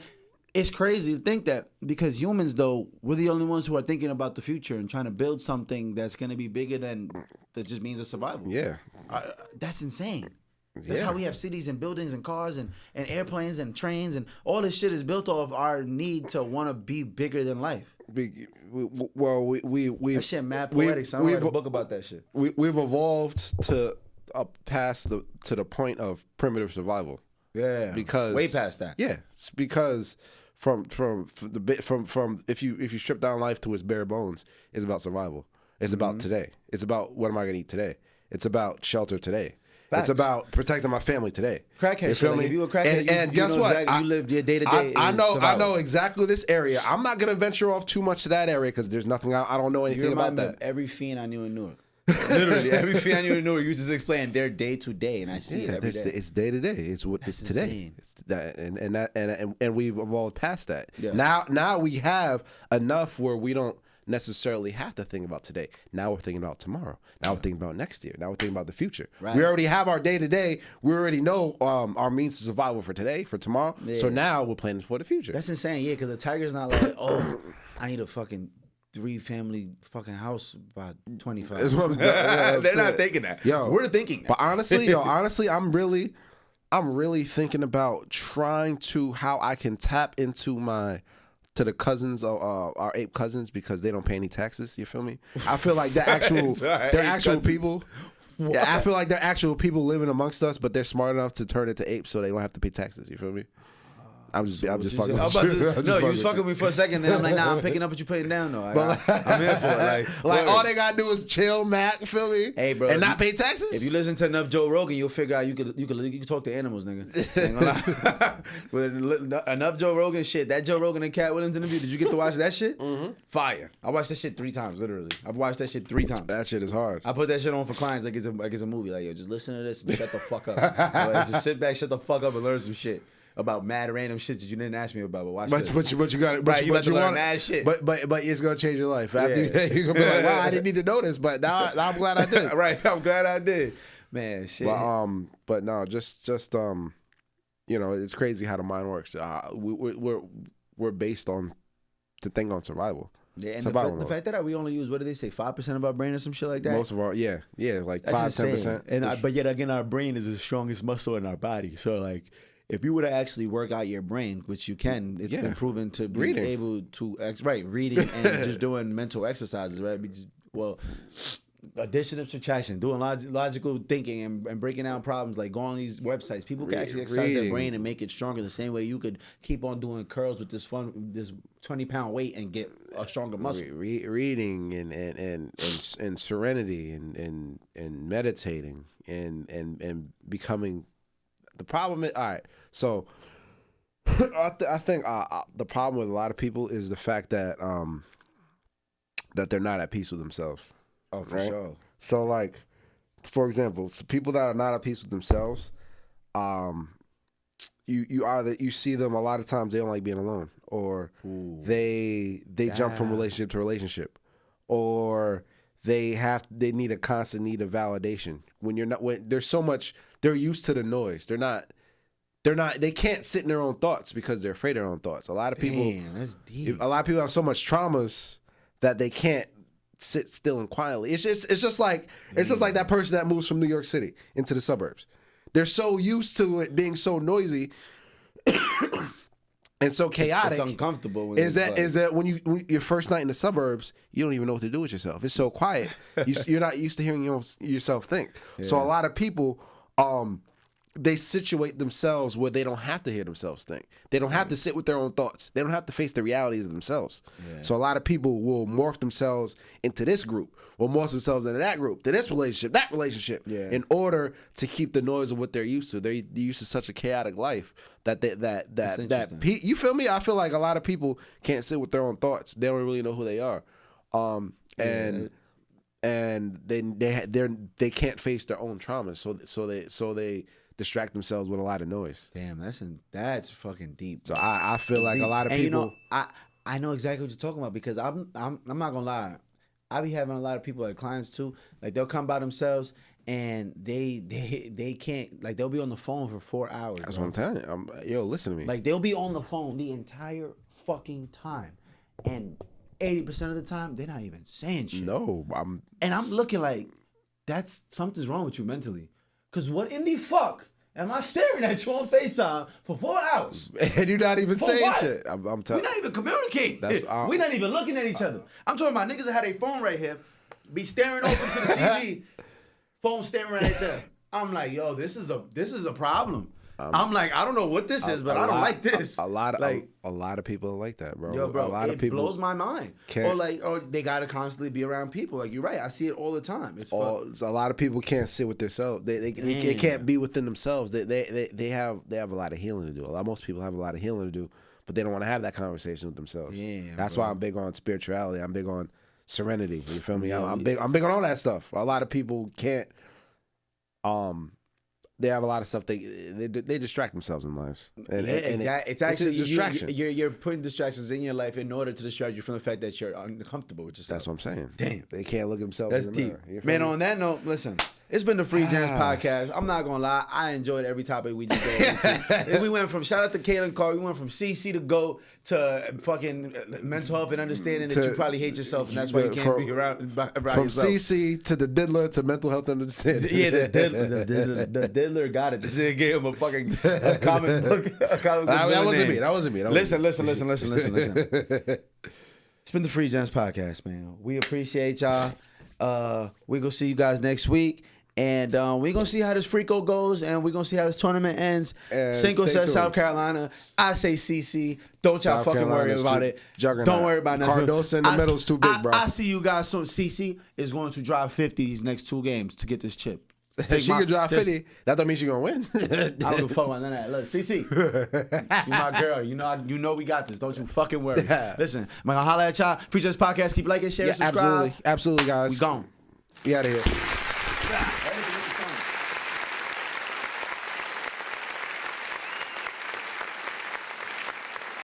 [SPEAKER 2] It's crazy to think that because humans, though, we're the only ones who are thinking about the future and trying to build something that's gonna be bigger than that just means of survival.
[SPEAKER 1] Yeah,
[SPEAKER 2] that's insane. That's how we have cities and buildings and cars and airplanes and trains and all this shit is built off our need to want to be bigger than life.
[SPEAKER 1] That
[SPEAKER 2] shit mad poetic. So I'm gonna write a book about that shit.
[SPEAKER 1] We've evolved to past to the point of primitive survival.
[SPEAKER 2] Yeah,
[SPEAKER 1] because
[SPEAKER 2] way past that.
[SPEAKER 1] Yeah, it's because from if you strip down life to its bare bones, it's about survival. It's about today. It's about what am I gonna eat today. It's about shelter today. Facts. It's about protecting my family today.
[SPEAKER 2] Crackhead, you feel me? If you a crackhead,
[SPEAKER 1] and guess what?
[SPEAKER 2] Exactly, you lived your day to day.
[SPEAKER 1] I know exactly this area. I'm not gonna venture off too much to that area because there's nothing. I don't know anything about that.
[SPEAKER 2] Every fiend I knew in Newark. Literally, every fiend I knew in Newark, you just explain their day to day, and I see it every day.
[SPEAKER 1] It's day to day. It's what it's today. It's that, and we've evolved past that. Yeah. Now we have enough where we don't necessarily have to think about today. Now we're thinking about tomorrow. Now we're thinking about next year. Now we're thinking about the future. Right. We already have our day to day. We already know our means of survival for today, for tomorrow. Yeah. So now we're planning for the future.
[SPEAKER 2] That's insane. Yeah, because the tiger's not like, oh, I need a fucking 3-family fucking house by 25. They're not thinking that.
[SPEAKER 1] Yo,
[SPEAKER 2] we're thinking that.
[SPEAKER 1] But honestly, I'm really thinking about trying to how I can tap into to the cousins of our ape cousins because they don't pay any taxes. You feel me? I feel like they're actual people. What? Yeah, I feel like they're actual people living amongst us, but they're smart enough to turn into apes so they don't have to pay taxes. You feel me? I'm just fucking with you.
[SPEAKER 2] No, you was fucking with me for a second. Then I'm like, nah, I'm picking up what you putting down though. I'm here for it.
[SPEAKER 1] Like all they gotta do is chill, Mac. Feel me?
[SPEAKER 2] Hey, bro,
[SPEAKER 1] and not pay taxes.
[SPEAKER 2] If you listen to enough Joe Rogan, you'll figure out you could talk to animals, nigga. Ain't gonna lie. With enough Joe Rogan shit, that Joe Rogan and Cat Williams interview. Did you get to watch that shit? Mm-hmm. Fire. I watched that shit 3 times, literally. I've watched that shit 3 times.
[SPEAKER 1] That shit is hard.
[SPEAKER 2] I put that shit on for clients like it's a movie. Like, yo, just listen to this and shut the fuck up. Like, just sit back, shut the fuck up, and learn some shit about mad random shit that you didn't ask me about, but watch this.
[SPEAKER 1] But you got it.
[SPEAKER 2] Right, you got to learn mad shit.
[SPEAKER 1] But it's gonna change your life. After you're gonna be like, wow, I didn't need to know this, but now I'm glad I did.
[SPEAKER 2] Right, I'm glad I did. Man, shit.
[SPEAKER 1] But no, just it's crazy how the mind works. We're based on to think on survival.
[SPEAKER 2] Yeah, and the fact that we only use, what do they say, 5% of our brain or some shit like that?
[SPEAKER 1] Most of our, like 5-10%.
[SPEAKER 2] But yet again, our brain is the strongest muscle in our body. So like, if you were to actually work out your brain, which you can, it's been proven to be able to reading and just doing mental exercises, right? Well, addition and subtraction, doing logical thinking and breaking down problems, like going on these websites. People can actually exercise their brain and make it stronger the same way you could keep on doing curls with this 20-pound weight and get a stronger muscle.
[SPEAKER 1] Reading and serenity and meditating and becoming. The problem is, all right, so I think the problem with a lot of people is the fact that that they're not at peace with themselves.
[SPEAKER 2] Oh, for sure.
[SPEAKER 1] So, like, for example, people that are not at peace with themselves, you see them a lot of times, they don't like being alone, or they jump from relationship to relationship, or they need a constant need of validation. When there's so much, they're used to the noise. They can't sit in their own thoughts because they're afraid of their own thoughts. A lot of people,
[SPEAKER 2] that's deep.
[SPEAKER 1] A lot of people have so much traumas that they can't sit still and quietly. It's just like that person that moves from New York City into the suburbs. They're so used to it being so noisy and so chaotic.
[SPEAKER 2] It's uncomfortable.
[SPEAKER 1] Is that when your first night in the suburbs, you don't even know what to do with yourself. It's so quiet. You're not used to hearing yourself think. Yeah. So a lot of people, they situate themselves where they don't have to hear themselves think. They don't have to sit with their own thoughts. They don't have to face the realities of themselves. Yeah. So a lot of people will morph themselves into this group, or morph themselves into that group, to this relationship, that relationship, in order to keep the noise of what they're used to. They're used to such a chaotic life that you feel me? I feel like a lot of people can't sit with their own thoughts. They don't really know who they are, and they can't face their own traumas. So they distract themselves with a lot of noise.
[SPEAKER 2] Damn, that's fucking deep.
[SPEAKER 1] So I feel like deep. A lot of people.
[SPEAKER 2] I know exactly what you're talking about, because I'm not gonna lie. I be having a lot of people, like clients too. Like, they'll come by themselves and they can't, like, they'll be on the phone for 4 hours.
[SPEAKER 1] That's what I'm telling you. Listen to me.
[SPEAKER 2] Like, they'll be on the phone the entire fucking time, and 80% of the time they're not even saying shit.
[SPEAKER 1] No, I'm
[SPEAKER 2] looking like, something's wrong with you mentally. Cause what in the fuck am I staring at you on FaceTime for 4 hours?
[SPEAKER 1] And you're not even saying
[SPEAKER 2] what?
[SPEAKER 1] shit. I'm telling.
[SPEAKER 2] We're not even communicating. We're not even looking at each other. I'm talking about niggas that had a phone right here, be staring over to the TV, phone staring right there. I'm like, yo, this is a problem. I'm like, I don't know what this is, but I don't like this.
[SPEAKER 1] A lot of people are like that, bro.
[SPEAKER 2] Yo, bro,
[SPEAKER 1] a lot of people
[SPEAKER 2] blows my mind. Or they gotta constantly be around people. Like, you're right, I see it all the time.
[SPEAKER 1] A lot of people can't sit with themselves. They can't be within themselves. They have a lot of healing to do. Most people have a lot of healing to do, but they don't want to have that conversation with themselves. Yeah, that's why I'm big on spirituality. I'm big on serenity. You feel me? Yeah, I'm big on all that stuff. A lot of people can't. They have a lot of stuff. They distract themselves in lives.
[SPEAKER 2] It's actually a distraction. You're putting distractions in your life in order to distract you from the fact that you're uncomfortable with yourself.
[SPEAKER 1] That's what I'm saying.
[SPEAKER 2] Damn,
[SPEAKER 1] they can't look at themselves.
[SPEAKER 2] That's
[SPEAKER 1] in the
[SPEAKER 2] deep,
[SPEAKER 1] mirror.
[SPEAKER 2] man. On that note, listen. It's been the Free Gems podcast. I'm not gonna lie, I enjoyed every topic we just got into. We went from shout out to Kaitlyn Clark. We went from CC to GOAT to fucking mental health and understanding that you probably hate yourself, and that's why you can't be around
[SPEAKER 1] from
[SPEAKER 2] yourself.
[SPEAKER 1] CC to the diddler to mental health and understanding.
[SPEAKER 2] Yeah, the diddler got it. This nigga gave him a fucking comic book.
[SPEAKER 1] That wasn't me.
[SPEAKER 2] Listen. It's been the Free Gems podcast, man. We appreciate y'all. We're gonna see you guys next week. And we're going to see how this Freako goes, and we're going to see how this tournament ends. Cinco says South Carolina. I say CC. Don't y'all fucking worry about it.
[SPEAKER 1] Juggernaut.
[SPEAKER 2] Don't worry about nothing.
[SPEAKER 1] Cardoso in the middle is too big, bro.
[SPEAKER 2] I see you guys soon. CC is going to drive 50 these next 2 games to get this chip.
[SPEAKER 1] She can drive 50. That don't mean she's going to win.
[SPEAKER 2] I don't give a fuck about none of that. Look, CC, you my girl. You know we got this. Don't you fucking worry. Listen, I'm going to holler at y'all. Free Gems Podcast. Keep liking, sharing, subscribe.
[SPEAKER 1] Absolutely, guys.
[SPEAKER 2] We gone.
[SPEAKER 1] We out of here.